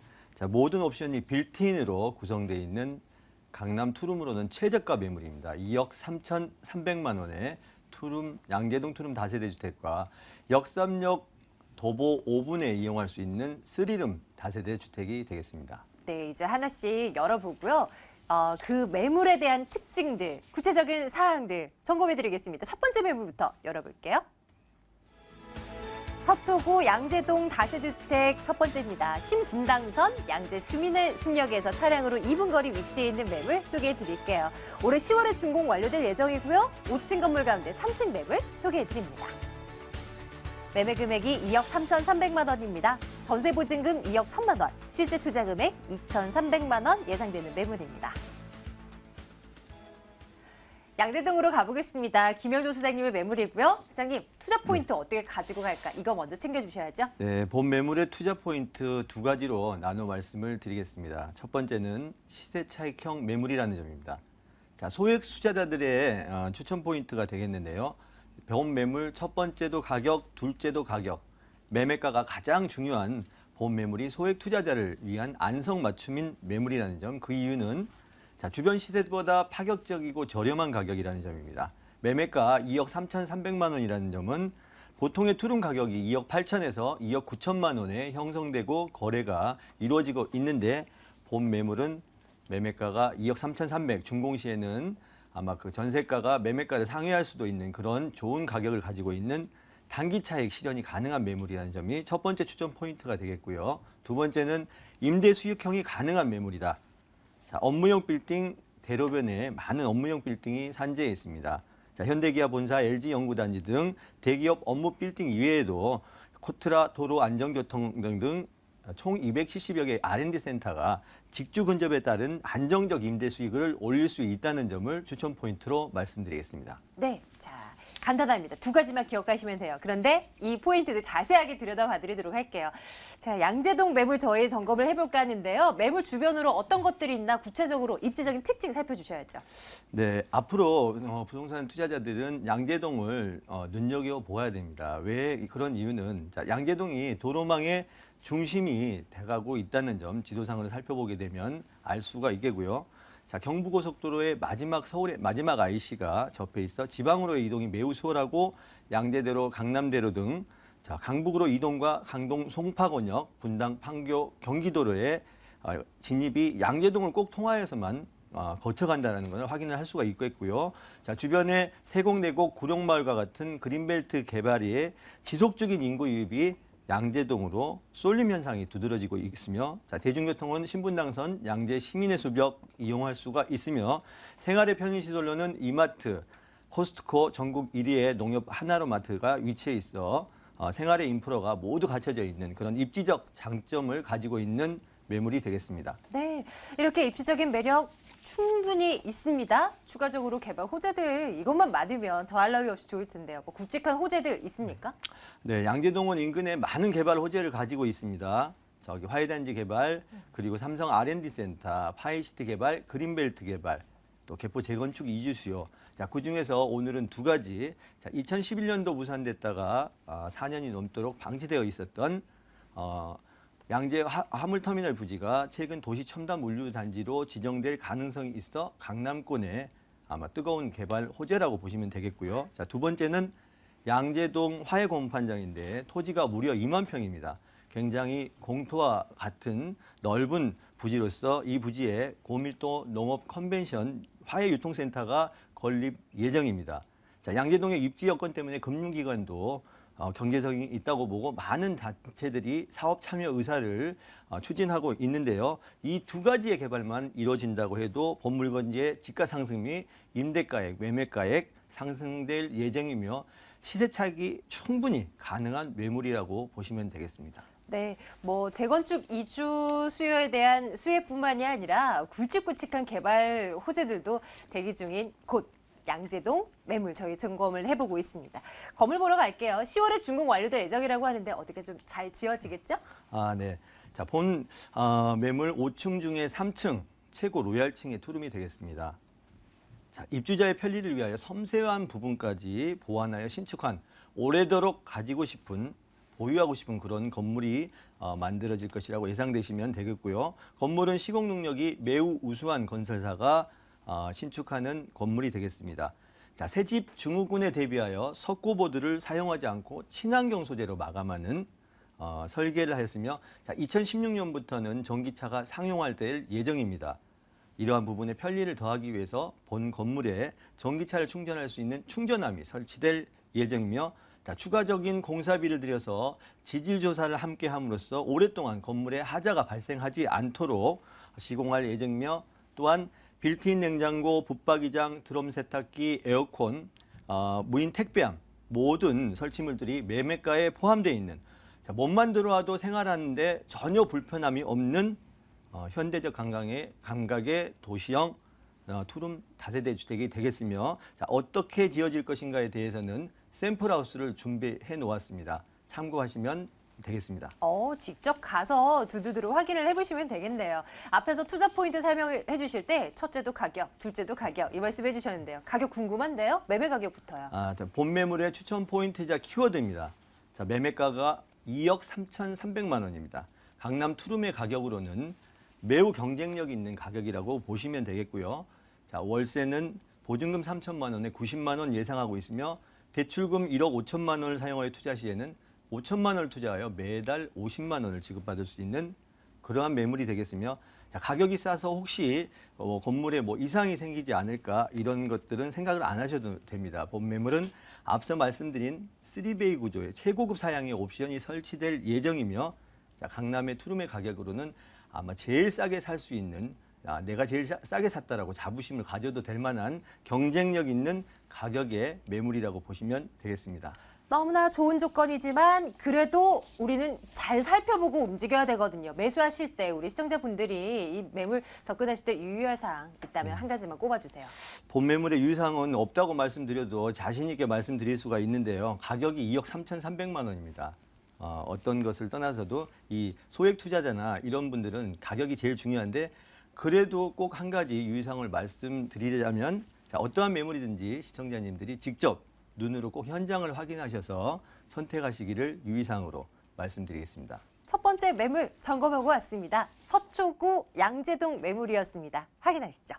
모든 옵션이 빌트인으로 구성되어 있는 강남 투룸으로는 최저가 매물입니다. 2억 3,300만 원의 투룸, 양재동 투룸 다세대 주택과 역삼역 도보 5분에 이용할 수 있는 3룸 다세대 주택이 되겠습니다. 네, 이제 하나씩 열어보고요. 그 매물에 대한 특징들, 구체적인 사항들 점검해드리겠습니다. 첫 번째 매물부터 열어볼게요. 서초구 양재동 다세주택 첫 번째입니다. 신분당선 양재 수민의 순역에서 차량으로 2분 거리 위치해 있는 매물 소개해드릴게요. 올해 10월에 준공 완료될 예정이고요. 5층 건물 가운데 3층 매물 소개해드립니다. 매매 금액이 2억 3,300만 원입니다. 전세 보증금 2억 1,000만 원, 실제 투자 금액 2,300만 원 예상되는 매물입니다. 양재동으로 가보겠습니다. 김영조 소장님의 매물이고요. 소장님, 투자 포인트 어떻게 가지고 갈까? 이거 먼저 챙겨주셔야죠. 네, 본 매물의 투자 포인트 두 가지로 나눠 말씀을 드리겠습니다. 첫 번째는 시세 차익형 매물이라는 점입니다. 자, 소액 투자자들의 추천 포인트가 되겠는데요. 본 매물 첫 번째도 가격, 둘째도 가격, 매매가가 가장 중요한 본 매물이 소액 투자자를 위한 안성맞춤인 매물이라는 점, 그 이유는 주변 시세보다 파격적이고 저렴한 가격이라는 점입니다. 매매가 2억 3,300만 원이라는 점은 보통의 투룸 가격이 2억 8천에서 2억 9천만 원에 형성되고 거래가 이루어지고 있는데 본 매물은 매매가가 2억 3,300, 준공 시에는 아마 그 전세가가 매매가를 상회할 수도 있는 그런 좋은 가격을 가지고 있는 단기 차익 실현이 가능한 매물이라는 점이 첫 번째 추천 포인트가 되겠고요. 두 번째는 임대 수익형이 가능한 매물이다. 자, 업무용 빌딩 대로변에 많은 업무용 빌딩이 산재해 있습니다. 자, 현대기아 본사, LG연구단지 등 대기업 업무 빌딩 이외에도 코트라 도로 안전교통 등 총 270여 개의 R&D 센터가 직주 근접에 따른 안정적 임대 수익을 올릴 수 있다는 점을 추천 포인트로 말씀드리겠습니다. 네, 자 간단합니다. 두 가지만 기억하시면 돼요. 그런데 이 포인트들 자세하게 들여다봐드리도록 할게요. 자, 양재동 매물 저희 점검을 해볼까 하는데요. 매물 주변으로 어떤 것들이 있나 구체적으로 입지적인 특징 살펴주셔야죠. 네, 앞으로 부동산 투자자들은 양재동을 눈여겨보아야 됩니다. 왜 그런 이유는 자, 양재동이 도로망의 중심이 돼가고 있다는 점 지도상으로 살펴보게 되면 알 수가 있겠고요. 자, 경부고속도로의 서울의 마지막 IC가 접해 있어 지방으로의 이동이 매우 수월하고 양재대로, 강남대로 등 자, 강북으로 이동과 강동 송파권역, 분당, 판교, 경기도로의 진입이 양재동을 꼭 통하여서만 거쳐간다는 것을 확인을 할 수가 있겠고요. 자, 주변에 세곡내곡, 구룡마을과 같은 그린벨트 개발이 지속적인 인구 유입이 양재동으로 쏠림 현상이 두드러지고 있으며 자, 대중교통은 신분당선, 양재 시민의 수벽 이용할 수가 있으며 생활의 편의시설로는 이마트, 코스트코 전국 1위의 농협 하나로마트가 위치해 있어 생활의 인프라가 모두 갖춰져 있는 그런 입지적 장점을 가지고 있는 매물이 되겠습니다. 네, 이렇게 입지적인 매력 충분히 있습니다. 추가적으로 개발 호재들 이것만 맞으면 더할 나위 없이 좋을 텐데요. 뭐 굵직한 호재들 있습니까? 네, 양재동은 인근에 많은 개발 호재를 가지고 있습니다. 저기 화훼단지 개발, 그리고 삼성 R&D 센터, 파이시티 개발, 그린벨트 개발, 또 개포 재건축 이주 수요. 자, 그중에서 오늘은 두 가지. 자, 2011년도 무산됐다가 4년이 넘도록 방치되어 있었던 양재 화물터미널 부지가 최근 도시 첨단 물류 단지로 지정될 가능성이 있어 강남권에 아마 뜨거운 개발 호재라고 보시면 되겠고요. 자, 두 번째는 양재동 화훼공판장인데 토지가 무려 2만 평입니다. 굉장히 공터와 같은 넓은 부지로서 이 부지에 고밀도 농업 컨벤션 화훼유통센터가 건립 예정입니다. 자, 양재동의 입지 여건 때문에 금융기관도 경제성이 있다고 보고 많은 단체들이 사업 참여 의사를 추진하고 있는데요. 이 두 가지의 개발만 이루어진다고 해도 본물건지의 지가 상승 및 임대가액, 매매가액 상승될 예정이며 시세 차익이 충분히 가능한 매물이라고 보시면 되겠습니다. 네, 뭐 재건축 이주 수요에 대한 수혜뿐만이 아니라 굵직굵직한 개발 호재들도 대기 중인 곳 양재동 매물 저희 점검을 해보고 있습니다. 건물 보러 갈게요. 10월에 준공 완료될 예정이라고 하는데 어떻게 좀 잘 지어지겠죠? 아, 네. 자, 본 매물 5층 중에 3층 최고 로얄층의 투룸이 되겠습니다. 자, 입주자의 편리를 위하여 섬세한 부분까지 보완하여 신축한 오래도록 가지고 싶은 보유하고 싶은 그런 건물이 만들어질 것이라고 예상되시면 되겠고요. 건물은 시공 능력이 매우 우수한 건설사가 신축하는 건물이 되겠습니다. 자, 새집 증후군에 대비하여 석고보드를 사용하지 않고 친환경 소재로 마감하는 설계를 하였으며 자, 2016년부터는 전기차가 상용화될 예정입니다. 이러한 부분의 편리를 더하기 위해서 본 건물에 전기차를 충전할 수 있는 충전함이 설치될 예정이며 자, 추가적인 공사비를 들여서 지질 조사를 함께 함으로써 오랫동안 건물에 하자가 발생하지 않도록 시공할 예정이며 또한 빌트인 냉장고, 붙박이장, 드럼 세탁기, 에어컨, 무인 택배함 모든 설치물들이 매매가에 포함되어 있는 자, 몸만 들어와도 생활하는데 전혀 불편함이 없는 현대적 감각의 도시형 투룸 다세대 주택이 되겠으며 자, 어떻게 지어질 것인가에 대해서는 샘플하우스를 준비해 놓았습니다. 참고하시면 되겠습니다. 직접 가서 두두두루 확인을 해보시면 되겠네요. 앞에서 투자 포인트 설명해 주실 때 첫째도 가격, 둘째도 가격 이 말씀해 주셨는데요. 가격 궁금한데요. 매매 가격부터요. 본 매물의 추천 포인트자 키워드입니다. 자, 매매가가 2억 3,300만 원입니다. 강남 투룸의 가격으로는 매우 경쟁력 있는 가격이라고 보시면 되겠고요. 자, 월세는 보증금 3천만 원에 90만 원 예상하고 있으며 대출금 1억 5천만 원을 사용하여 투자 시에는 5천만 원을 투자하여 매달 50만 원을 지급받을 수 있는 그러한 매물이 되겠으며 자, 가격이 싸서 혹시 건물에 이상이 생기지 않을까 이런 것들은 생각을 안 하셔도 됩니다. 본 매물은 앞서 말씀드린 3베이 구조의 최고급 사양의 옵션이 설치될 예정이며 자, 강남의 투룸의 가격으로는 아마 제일 싸게 살 수 있는 내가 제일 싸게 샀다라고 자부심을 가져도 될 만한 경쟁력 있는 가격의 매물이라고 보시면 되겠습니다. 너무나 좋은 조건이지만 그래도 우리는 잘 살펴보고 움직여야 되거든요. 매수하실 때 우리 시청자분들이 이 매물 접근하실 때 유의할 사항 있다면 한 가지만 꼽아주세요. 본 매물의 유상은 없다고 말씀드려도 자신 있게 말씀드릴 수가 있는데요. 가격이 2억 3,300만 원입니다. 어떤 것을 떠나서도 이 소액 투자자나 이런 분들은 가격이 제일 중요한데 그래도 꼭 한 가지 유의사항을 말씀드리자면 자, 어떠한 매물이든지 시청자님들이 직접 눈으로 꼭 현장을 확인하셔서 선택하시기를 유의사항으로 말씀드리겠습니다. 첫 번째 매물 점검하고 왔습니다. 서초구 양재동 매물이었습니다. 확인하시죠.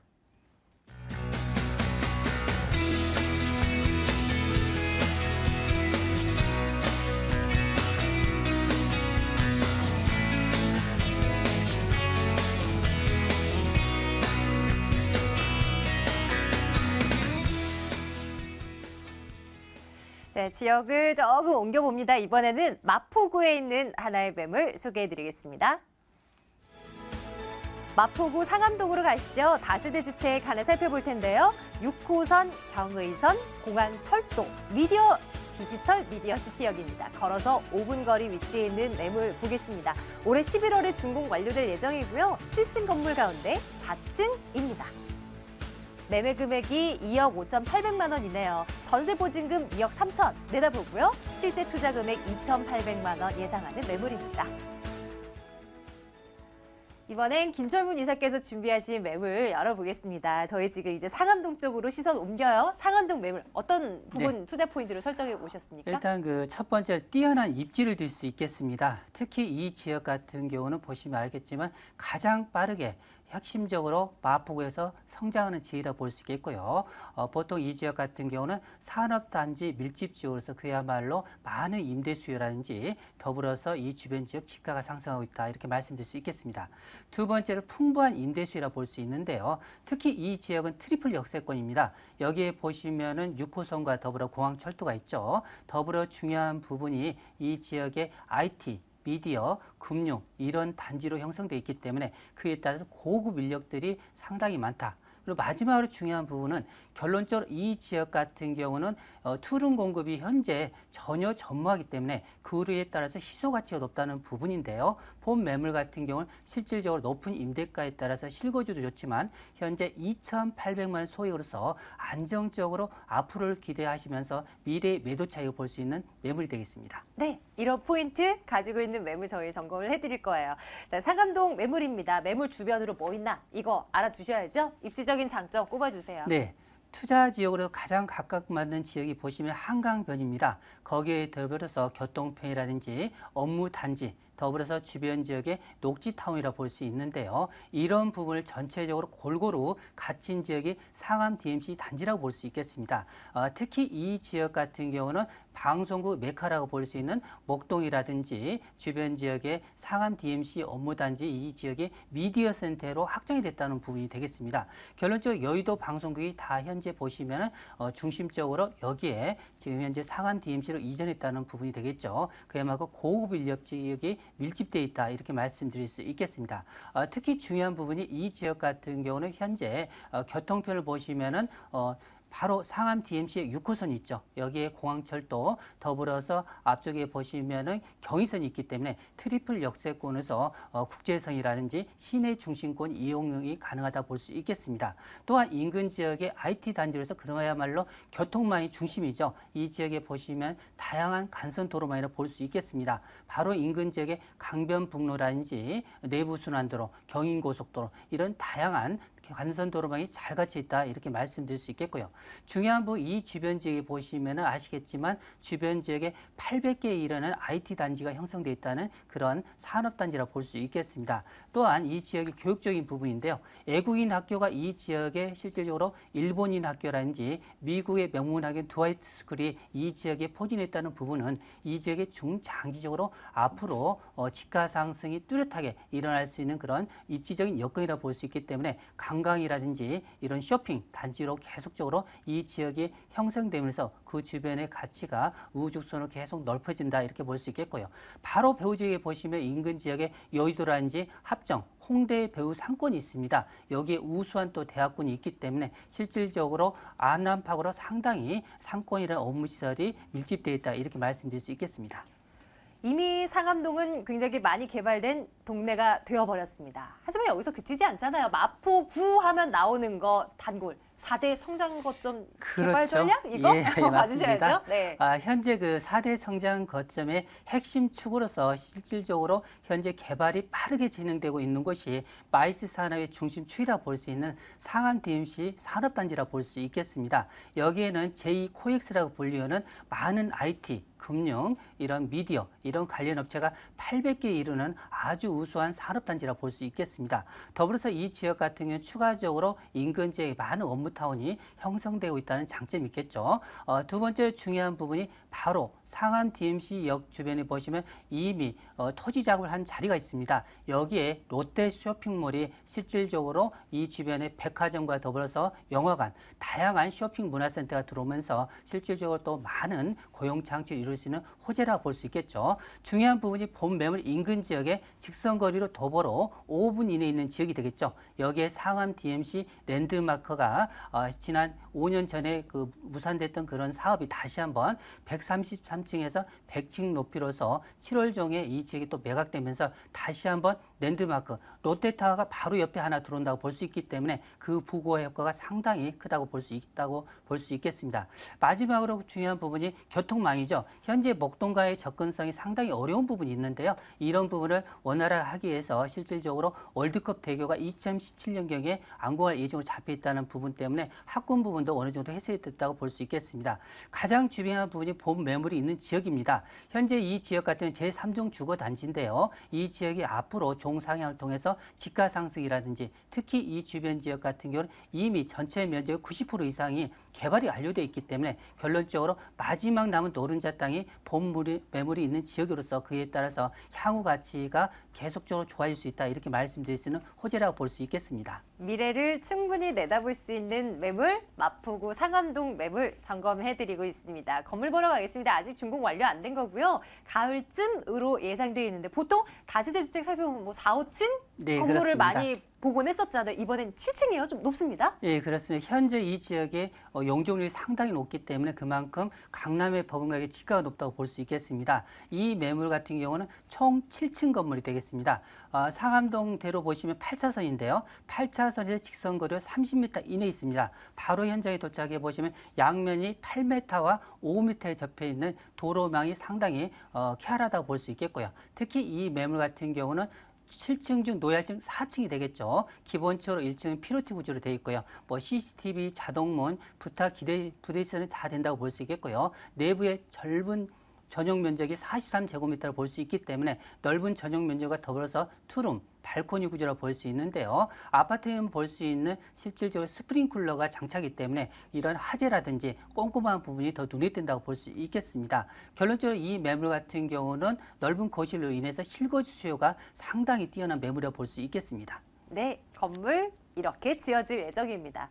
네, 지역을 조금 옮겨봅니다. 이번에는 마포구에 있는 하나의 매물 소개해드리겠습니다. 마포구 상암동으로 가시죠. 다세대 주택 하나 살펴볼 텐데요. 6호선, 경의선, 공항철도, 디지털 미디어 시티역입니다. 걸어서 5분 거리 위치해 있는 매물 보겠습니다. 올해 11월에 준공 완료될 예정이고요. 7층 건물 가운데 4층입니다. 매매 금액이 2억 5,800만 원이네요. 전세 보증금 2억 3천 내다보고요. 실제 투자 금액 2,800만 원 예상하는 매물입니다. 이번엔 김철문 이사께서 준비하신 매물 열어보겠습니다. 저희 지금 이제 상암동 쪽으로 시선 옮겨요. 상암동 매물 어떤 부분 투자 포인트를 설정해 오셨습니까? 일단 그 첫 번째 뛰어난 입지를 들 수 있겠습니다. 특히 이 지역 같은 경우는 보시면 알겠지만 가장 빠르게 핵심적으로 마포구에서 성장하는 지역이라 볼 수 있겠고요. 보통 이 지역 같은 경우는 산업단지 밀집 지역으로서 그야말로 많은 임대 수요라든지 더불어서 이 주변 지역 집가가 상승하고 있다 이렇게 말씀드릴 수 있겠습니다. 두 번째로 풍부한 임대 수요라 볼 수 있는데요. 특히 이 지역은 트리플 역세권입니다. 여기에 보시면은 6호선과 더불어 공항철도가 있죠. 더불어 중요한 부분이 이 지역의 IT 미디어, 금융 이런 단지로 형성되어 있기 때문에 그에 따라서 고급 인력들이 상당히 많다. 그리고 마지막으로 중요한 부분은 결론적으로 이 지역 같은 경우는 투룸 공급이 현재 전혀 전무하기 때문에 그에 따라서 희소 가치가 높다는 부분인데요. 본 매물 같은 경우는 실질적으로 높은 임대가에 따라서 실거주도 좋지만 현재 2,800만 원 소액으로서 안정적으로 앞으로를 기대하시면서 미래의 매도 차익을 볼 수 있는 매물이 되겠습니다. 네, 이런 포인트 가지고 있는 매물 저희 점검을 해드릴 거예요. 자, 상암동 매물입니다. 매물 주변으로 뭐 있나 이거 알아두셔야죠. 입지적인 장점 꼽아주세요. 네. 투자 지역으로 가장 각각 맞는 지역이 보시면 한강변입니다. 거기에 더불어서 교통편이라든지 업무 단지, 더불어서 주변 지역의 녹지타운이라 볼 수 있는데요. 이런 부분을 전체적으로 골고루 갖춘 지역이 상암 DMC 단지라고 볼 수 있겠습니다. 특히 이 지역 같은 경우는 방송국 메카라고 볼 수 있는 목동이라든지 주변 지역의 상암 DMC 업무단지 이 지역의 미디어 센터로 확장이 됐다는 부분이 되겠습니다. 결론적으로 여의도 방송국이 다 현재 보시면 중심적으로 여기에 지금 현재 상암 DMC로 이전했다는 부분이 되겠죠. 그야말로 고급 인력 지역이 밀집되어 있다 이렇게 말씀드릴 수 있겠습니다. 특히 중요한 부분이 이 지역 같은 경우는 현재 교통편을 보시면은 바로 상암 DMC의 6호선이 있죠. 여기에 공항철도 더불어서 앞쪽에 보시면은 경의선이 있기 때문에 트리플 역세권에서 국제선이라든지 시내 중심권 이용이 가능하다 볼 수 있겠습니다. 또한 인근 지역의 IT 단지로서 그야말로 교통망이 중심이죠. 이 지역에 보시면 다양한 간선 도로망이라 볼 수 있겠습니다. 바로 인근 지역의 강변북로라든지 내부순환도로, 경인고속도로 이런 다양한 간선 도로망이 잘 갖춰 있다 이렇게 말씀드릴 수 있겠고요. 중요한 부분 이 주변 지역에 보시면 아시겠지만 주변 지역에 800개에 이르는 IT 단지가 형성되어 있다는 그런 산업단지라 볼 수 있겠습니다. 또한 이 지역의 교육적인 부분인데요. 외국인 학교가 이 지역에 실질적으로 일본인 학교라든지 미국의 명문학교 드와이트 스쿨이 이 지역에 포진했다는 부분은 이 지역의 중장기적으로 앞으로 집가 상승이 뚜렷하게 일어날 수 있는 그런 입지적인 여건이라 볼 수 있기 때문에 관광이라든지 이런 쇼핑 단지로 계속적으로 이 지역이 형성되면서 그 주변의 가치가 우후죽순으로 계속 넓어진다 이렇게 볼 수 있겠고요. 바로 배후 지역에 보시면 인근 지역의 여의도라든지 합정, 홍대 배우 상권이 있습니다. 여기에 우수한 또 대학군이 있기 때문에 실질적으로 안암파고로 상당히 상권이라는 업무시설이 밀집되어 있다 이렇게 말씀드릴 수 있겠습니다. 이미 상암동은 굉장히 많이 개발된 동네가 되어버렸습니다. 하지만 여기서 그치지 않잖아요. 마포구 하면 나오는 거 단골. 4대 성장 거점 개발 그렇죠. 전략 이거 예, 봐주셔야죠. 맞습니다. 네. 현재 그 4대 성장 거점의 핵심 축으로서 실질적으로 현재 개발이 빠르게 진행되고 있는 곳이 마이스 산업의 중심 축이라 볼 수 있는 상암 DMC 산업단지라 볼 수 있겠습니다. 여기에는 제2코엑스라고 불리우는 많은 IT, 금융, 이런 미디어, 이런 관련 업체가 800개 이르는 아주 우수한 산업단지라 볼 수 있겠습니다. 더불어서 이 지역 같은 경우는 추가적으로 인근 지역에 많은 업무타운이 형성되고 있다는 장점이 있겠죠. 두 번째 중요한 부분이 바로 상암 DMC역 주변에 보시면 이미 토지 작업을 한 자리가 있습니다. 여기에 롯데 쇼핑몰이 실질적으로 이 주변에 백화점과 더불어서 영화관, 다양한 쇼핑 문화센터가 들어오면서 실질적으로 또 많은 고용 창출을 이룰 수 있는 호재라고 볼 수 있겠죠. 중요한 부분이 본 매물 인근 지역에 직선거리로 도보로 5분 이내에 있는 지역이 되겠죠. 여기에 상암 DMC 랜드마크가 지난 5년 전에 그 무산됐던 그런 사업이 다시 한번 133층에서 100층 높이로서 7월 중에 이 지역이 또 매각되면서 다시 한번 랜드마크 롯데타워가 바로 옆에 하나 들어온다고 볼 수 있기 때문에 그 부고 효과가 상당히 크다고 볼 수 있겠습니다. 마지막으로 중요한 부분이 교통망이죠. 현재 목동과의 접근성이 상당히 어려운 부분이 있는데요. 이런 부분을 원활하게 위해서 실질적으로 월드컵 대교가 2017년경에 완공할 예정으로 잡혀 있다는 부분 때문에 학군 부분도 어느 정도 해소가 됐다고 볼 수 있겠습니다. 가장 중요한 부분이 본 매물이 있는 지역입니다. 현재 이 지역 같은 제3종 주거단지인데요. 이 지역이 앞으로 종상향을 통해서 집가 상승이라든지 특히 이 주변 지역 같은 경우는 이미 전체 면적의 90% 이상이 개발이 완료되어 있기 때문에 결론적으로 마지막 남은 노른자 땅이 본 매물이 있는 지역으로서 그에 따라서 향후 가치가 계속적으로 좋아질 수 있다 이렇게 말씀드릴 수 있는 호재라고 볼 수 있겠습니다. 미래를 충분히 내다볼 수 있는 매물, 마포구 상암동 매물 점검해드리고 있습니다. 건물 보러 가겠습니다. 아직 준공 완료 안 된 거고요. 가을쯤으로 예상되어 있는데 보통 다세대주택 살펴보면 뭐 4, 5층 네, 건물을 그렇습니다. 많이 보곤 했었잖아요. 이번엔 7층이에요. 좀 높습니다. 예, 그렇습니다. 현재 이 지역의 용적률이 상당히 높기 때문에 그만큼 강남의 버금가게 지가가 높다고 볼 수 있겠습니다. 이 매물 같은 경우는 총 7층 건물이 되겠습니다. 상암동대로 보시면 8차선인데요. 8차선에서 직선거리가 30m 이내에 있습니다. 바로 현장에 도착해 보시면 양면이 8m와 5m에 접해 있는 도로망이 상당히 쾌활하다고 볼 수 있겠고요. 특히 이 매물 같은 경우는 7층 중 노얄층 4층이 되겠죠. 기본적으로 1층은 피로티 구조로 되어 있고요. 뭐 CCTV, 자동문, 부탁, 부대시설은 다 된다고 볼 수 있겠고요. 내부의 넓은 전용 면적이 43제곱미터를 볼 수 있기 때문에 넓은 전용 면적과 더불어서 투룸, 발코니 구조라고 볼 수 있는데요. 아파트에는 볼 수 있는 실질적으로 스프링쿨러가 장착이기 때문에 이런 화재라든지 꼼꼼한 부분이 더 눈에 띈다고 볼 수 있겠습니다. 결론적으로 이 매물 같은 경우는 넓은 거실로 인해서 실거주 수요가 상당히 뛰어난 매물이라고 볼 수 있겠습니다. 네, 건물 이렇게 지어질 예정입니다.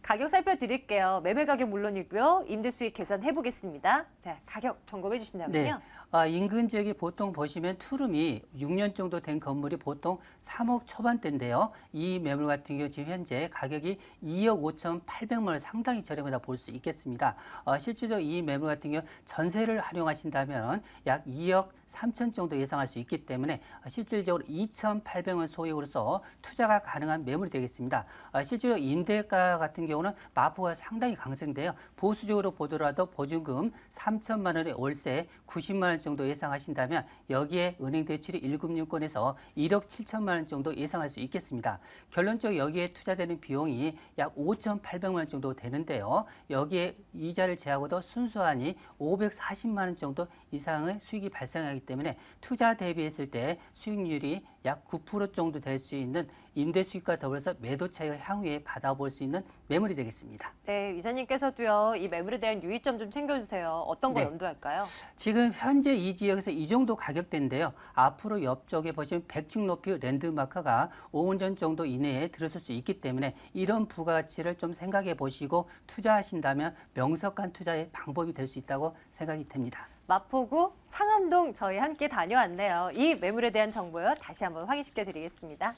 가격 살펴드릴게요. 매매 가격 물론이고요. 임대 수익 계산해 보겠습니다. 자, 가격 점검해 주신다면요. 네. 인근 지역이 보통 보시면 투룸이 6년 정도 된 건물이 보통 3억 초반대인데요. 이 매물 같은 경우 지금 현재 가격이 2억 5,800만 원 상당히 저렴하다 볼 수 있겠습니다. 실질적으로 이 매물 같은 경우 전세를 활용하신다면 약 2억 3천 정도 예상할 수 있기 때문에 실질적으로 2,800원 소액으로서 투자가 가능한 매물이 되겠습니다. 실제로 임대가 같은 경우는 마포가 상당히 강세인데요. 보수적으로 보더라도 보증금 3천만 원의 월세 90만 원 정도 예상하신다면 여기에 은행 대출이 1금융권에서 1억 7천만 원 정도 예상할 수 있겠습니다. 결론적으로 여기에 투자되는 비용이 약 5,800만 원 정도 되는데요. 여기에 이자를 제하고도 순수하니 540만 원 정도 이상의 수익이 발생하기 때문에 투자 대비했을 때 수익률이 약 9% 정도 될 수 있는 임대 수익과 더불어서 매도 차익을 향후에 받아볼 수 있는 매물이 되겠습니다. 네, 이사님께서도요. 이 매물에 대한 유의점 좀 챙겨주세요. 어떤 거 네. 염두할까요? 지금 현재 이 지역에서 이 정도 가격대인데요. 앞으로 옆쪽에 보시면 100층 높이 랜드마크가 5년 정도 이내에 들어설 수 있기 때문에 이런 부가가치를 좀 생각해 보시고 투자하신다면 명석한 투자의 방법이 될 수 있다고 생각이 됩니다. 마포구 상암동 저희 함께 다녀왔네요. 이 매물에 대한 정보요. 다시 한번 확인시켜 드리겠습니다.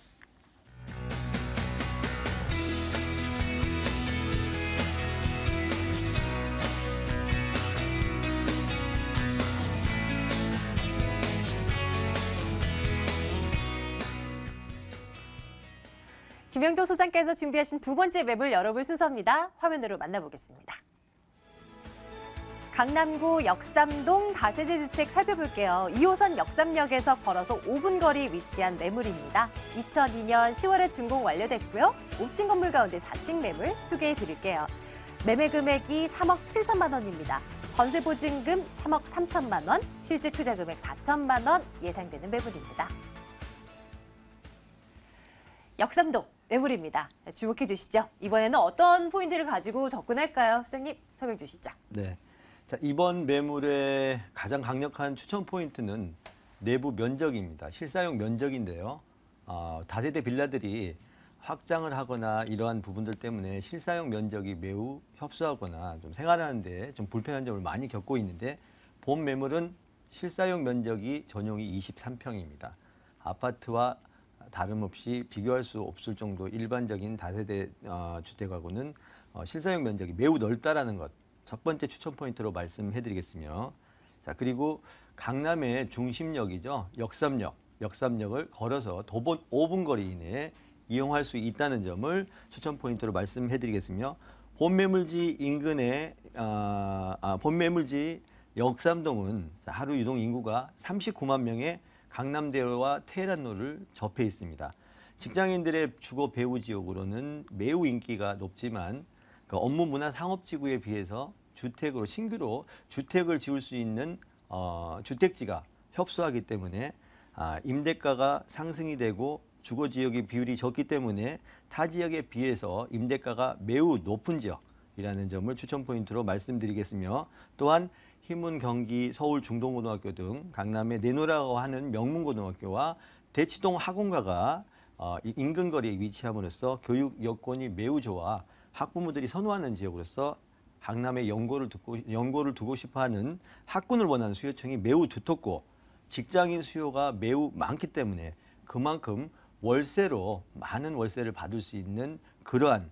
김영조 소장께서 준비하신 두 번째 매물 열어볼 순서입니다. 화면으로 만나보겠습니다. 강남구 역삼동 다세대 주택 살펴볼게요. 2호선 역삼역에서 걸어서 5분 거리 위치한 매물입니다. 2002년 10월에 준공 완료됐고요. 옥진 건물 가운데 4층 매물 소개해 드릴게요. 매매 금액이 3억 7천만 원입니다. 전세 보증금 3억 3천만 원, 실제 투자 금액 4천만 원 예상되는 매물입니다. 역삼동 매물입니다. 주목해 주시죠. 이번에는 어떤 포인트를 가지고 접근할까요? 소장님 설명 주시죠. 네. 자, 이번 매물의 가장 강력한 추천 포인트는 내부 면적입니다. 실사용 면적인데요. 다세대 빌라들이 확장을 하거나 이러한 부분들 때문에 실사용 면적이 매우 협소하거나 좀 생활하는데 좀 불편한 점을 많이 겪고 있는데 본 매물은 실사용 면적이 전용이 23평입니다. 아파트와 다름없이 비교할 수 없을 정도 일반적인 다세대 주택하고는 실사용 면적이 매우 넓다라는 것. 첫 번째 추천 포인트로 말씀해드리겠으며, 자 그리고 강남의 중심역이죠. 역삼역을 걸어서 도보 5분 거리 이내에 이용할 수 있다는 점을 추천 포인트로 말씀해드리겠으며, 본 매물지 인근의 본 매물지 역삼동은 하루 유동 인구가 39만 명의 강남대로와 테헤란로를 접해 있습니다. 직장인들의 주거 배후 지역으로는 매우 인기가 높지만 그 업무 문화 상업지구에 비해서 주택으로 신규로 주택을 지을 수 있는 주택지가 협소하기 때문에 임대가가 상승이 되고 주거 지역의 비율이 적기 때문에 타 지역에 비해서 임대가가 매우 높은 지역이라는 점을 추천 포인트로 말씀드리겠으며, 또한 희문, 경기, 서울 중동고등학교 등 강남의 내노라고 하는 명문고등학교와 대치동 학원가가 인근 거리에 위치함으로써 교육 여건이 매우 좋아 학부모들이 선호하는 지역으로서 강남에 연고를 두고 싶어하는 학군을 원하는 수요층이 매우 두텁고 직장인 수요가 매우 많기 때문에 그만큼 월세로 많은 월세를 받을 수 있는 그러한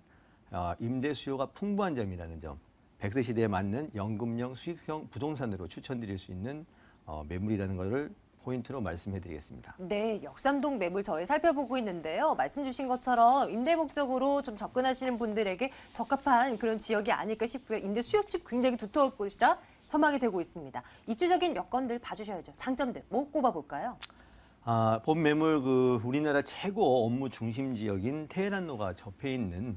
임대 수요가 풍부한 점이라는 점, 100세 시대에 맞는 연금형 수익형 부동산으로 추천드릴 수 있는 매물이라는 것을 포인트로 말씀해드리겠습니다. 네, 역삼동 매물 저희 살펴보고 있는데요. 말씀 주신 것처럼 임대 목적으로 좀 접근하시는 분들에게 적합한 그런 지역이 아닐까 싶고요. 임대 수요층 굉장히 두터울 것이라 전망이 되고 있습니다. 입지적인 여건들 봐주셔야죠. 장점들 뭐 꼽아볼까요? 본 매물 우리나라 최고 업무 중심 지역인 테헤란로가 접해 있는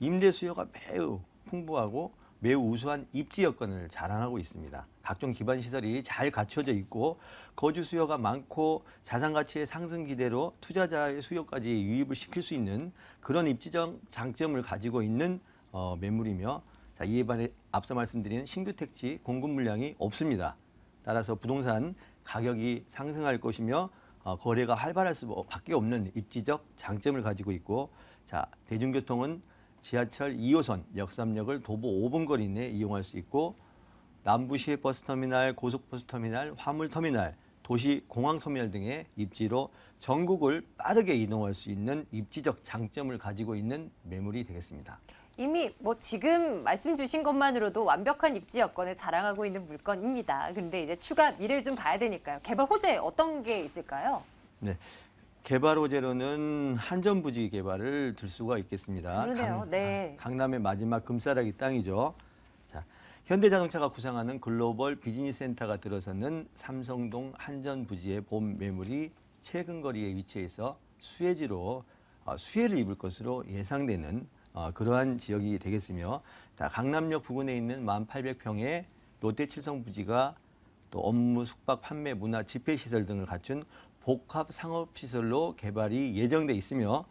임대 수요가 매우 풍부하고 매우 우수한 입지 여건을 자랑하고 있습니다. 각종 기반 시설이 잘 갖춰져 있고 거주 수요가 많고 자산 가치의 상승 기대로 투자자의 수요까지 유입을 시킬 수 있는 그런 입지적 장점을 가지고 있는 매물이며, 자, 이에 반해 앞서 말씀드린 신규 택지 공급 물량이 없습니다. 따라서 부동산 가격이 상승할 것이며 거래가 활발할 수밖에 없는 입지적 장점을 가지고 있고, 자, 대중교통은 지하철 2호선 역삼역을 도보 5분 거리 내에 이용할 수 있고 남부시 버스터미널, 고속버스터미널, 화물터미널, 도시 공항터미널 등의 입지로 전국을 빠르게 이동할 수 있는 입지적 장점을 가지고 있는 매물이 되겠습니다. 이미 지금 말씀 주신 것만으로도 완벽한 입지 여건을 자랑하고 있는 물건입니다. 근데 이제 추가 미래를 좀 봐야 되니까요. 개발 호재 어떤 게 있을까요? 네. 개발 호재로는 한전부지 개발을 들 수가 있겠습니다. 그러네요. 네. 강남의 마지막 금싸라기 땅이죠. 자, 현대자동차가 구상하는 글로벌 비즈니스 센터가 들어서는 삼성동 한전부지의 본 매물이 최근 거리에 위치해서 수혜지로 수혜를 입을 것으로 예상되는 그러한 지역이 되겠으며, 자, 강남역 부근에 있는 1800평의 롯데칠성부지가 또 업무, 숙박, 판매, 문화, 집회시설 등을 갖춘 복합 상업시설로 개발이 예정돼 있으며,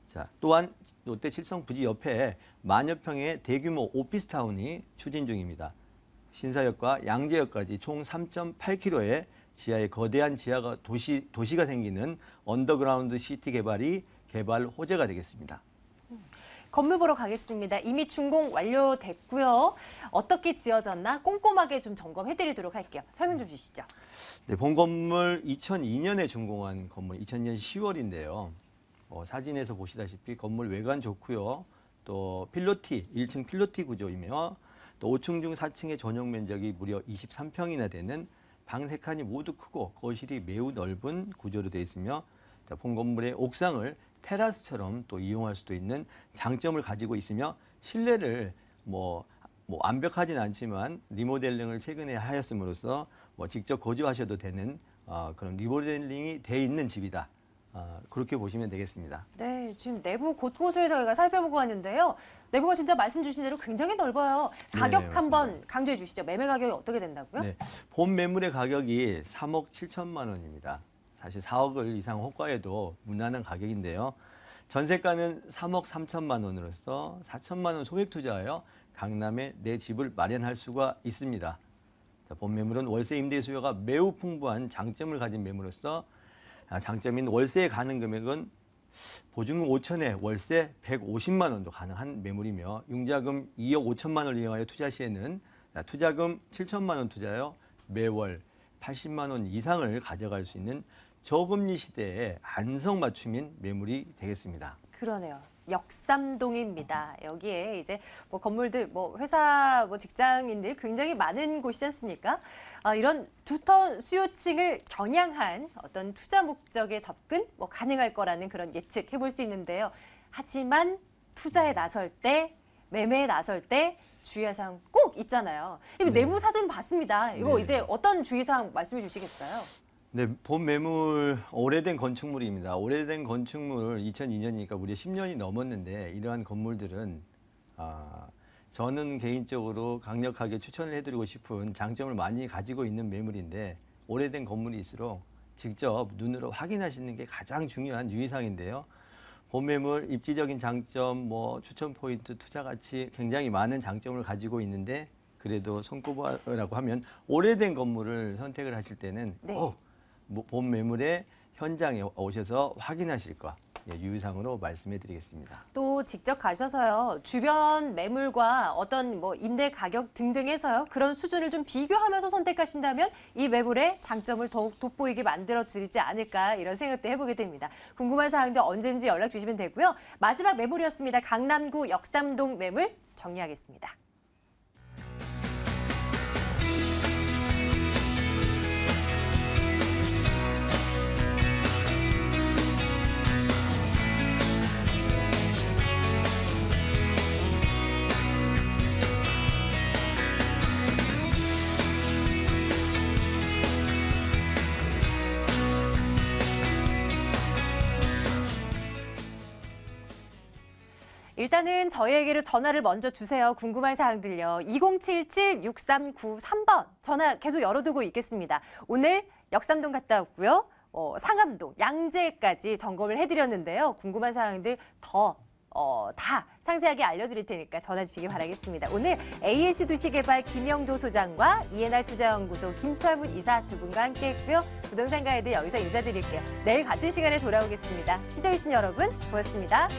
자, 또한 롯데 칠성 부지 옆에 만여 평의 대규모 오피스타운이 추진 중입니다. 신사역과 양재역까지 총 3.8km의 지하에 거대한 지하가 도시가 생기는 언더그라운드 시티 개발이 개발 호재가 되겠습니다. 건물 보러 가겠습니다. 이미 준공 완료됐고요. 어떻게 지어졌나 꼼꼼하게 좀 점검해드리도록 할게요. 설명 좀 주시죠. 네, 본 건물 2002년에 준공한 건물 2000년 10월인데요. 사진에서 보시다시피 건물 외관 좋고요. 또 필로티, 1층 필로티 구조이며 또 5층 중 4층의 전용 면적이 무려 23평이나 되는 방 3칸이 모두 크고 거실이 매우 넓은 구조로 되어 있으며, 본 건물의 옥상을 테라스처럼 또 이용할 수도 있는 장점을 가지고 있으며 실내를 뭐 완벽하진 않지만 리모델링을 최근에 하였음으로써 뭐 직접 거주하셔도 되는 그런 리모델링이 돼 있는 집이다. 그렇게 보시면 되겠습니다. 네, 지금 내부 곳곳을 저희가 살펴보고 왔는데요. 내부가 진짜 말씀 주신 대로 굉장히 넓어요. 가격 네, 한번 강조해 주시죠. 매매 가격이 어떻게 된다고요? 네, 본 매물의 가격이 3억 7천만 원입니다. 사실 4억을 이상 호가에도 무난한 가격인데요. 전세가는 3억 3천만 원으로서 4천만 원 소액 투자하여 강남에 내 집을 마련할 수가 있습니다. 자, 본 매물은 월세 임대 수요가 매우 풍부한 장점을 가진 매물로서 장점인 월세에 가는 금액은 보증금 5천에 월세 150만 원도 가능한 매물이며 융자금 2억 5천만 원을 이용하여 투자 시에는 투자금 7천만 원 투자하여 매월 80만 원 이상을 가져갈 수 있는 저금리 시대에 안성맞춤인 매물이 되겠습니다. 그러네요. 역삼동입니다. 여기에 이제 뭐 건물들, 뭐 회사, 뭐 직장인들 굉장히 많은 곳이지 않습니까? 이런 두터 수요층을 겨냥한 어떤 투자 목적의 접근 뭐 가능할 거라는 그런 예측해 볼 수 있는데요. 하지만 투자에 나설 때, 매매에 나설 때 주의사항 꼭 있잖아요. 이거 내부 사진 봤습니다. 이거 네. 이제 어떤 주의사항 말씀해 주시겠어요? 네, 본 매물 오래된 건축물입니다. 오래된 건축물 2002년이니까 무려 10년이 넘었는데 이러한 건물들은 저는 개인적으로 강력하게 추천을 해드리고 싶은 장점을 많이 가지고 있는 매물인데 오래된 건물일수록 직접 눈으로 확인하시는 게 가장 중요한 유의사항인데요. 본 매물 입지적인 장점, 뭐 추천 포인트, 투자 가치 굉장히 많은 장점을 가지고 있는데 그래도 손꼽아라고 하면 오래된 건물을 선택을 하실 때는 네. 본 매물의 현장에 오셔서 확인하실 것 유의사항으로 말씀해 드리겠습니다. 또 직접 가셔서요. 주변 매물과 어떤 뭐 임대 가격 등등해서요. 그런 수준을 좀 비교하면서 선택하신다면 이 매물의 장점을 더욱 돋보이게 만들어 드리지 않을까 이런 생각도 해보게 됩니다. 궁금한 사항도 언제든지 연락 주시면 되고요. 마지막 매물이었습니다. 강남구 역삼동 매물 정리하겠습니다. 일단은 저희에게로 전화를 먼저 주세요. 궁금한 사항들요. 2077-6393번 전화 계속 열어두고 있겠습니다. 오늘 역삼동 갔다 왔고요. 상암동, 양재까지 점검을 해드렸는데요. 궁금한 사항들 다 상세하게 알려드릴 테니까 전화 주시기 바라겠습니다. 오늘 ASC 도시개발 김영도 소장과 ENR 투자연구소 김철문 이사 두 분과 함께했고요. 부동산 가이드 여기서 인사드릴게요. 내일 같은 시간에 돌아오겠습니다. 시청해주신 여러분 고맙습니다.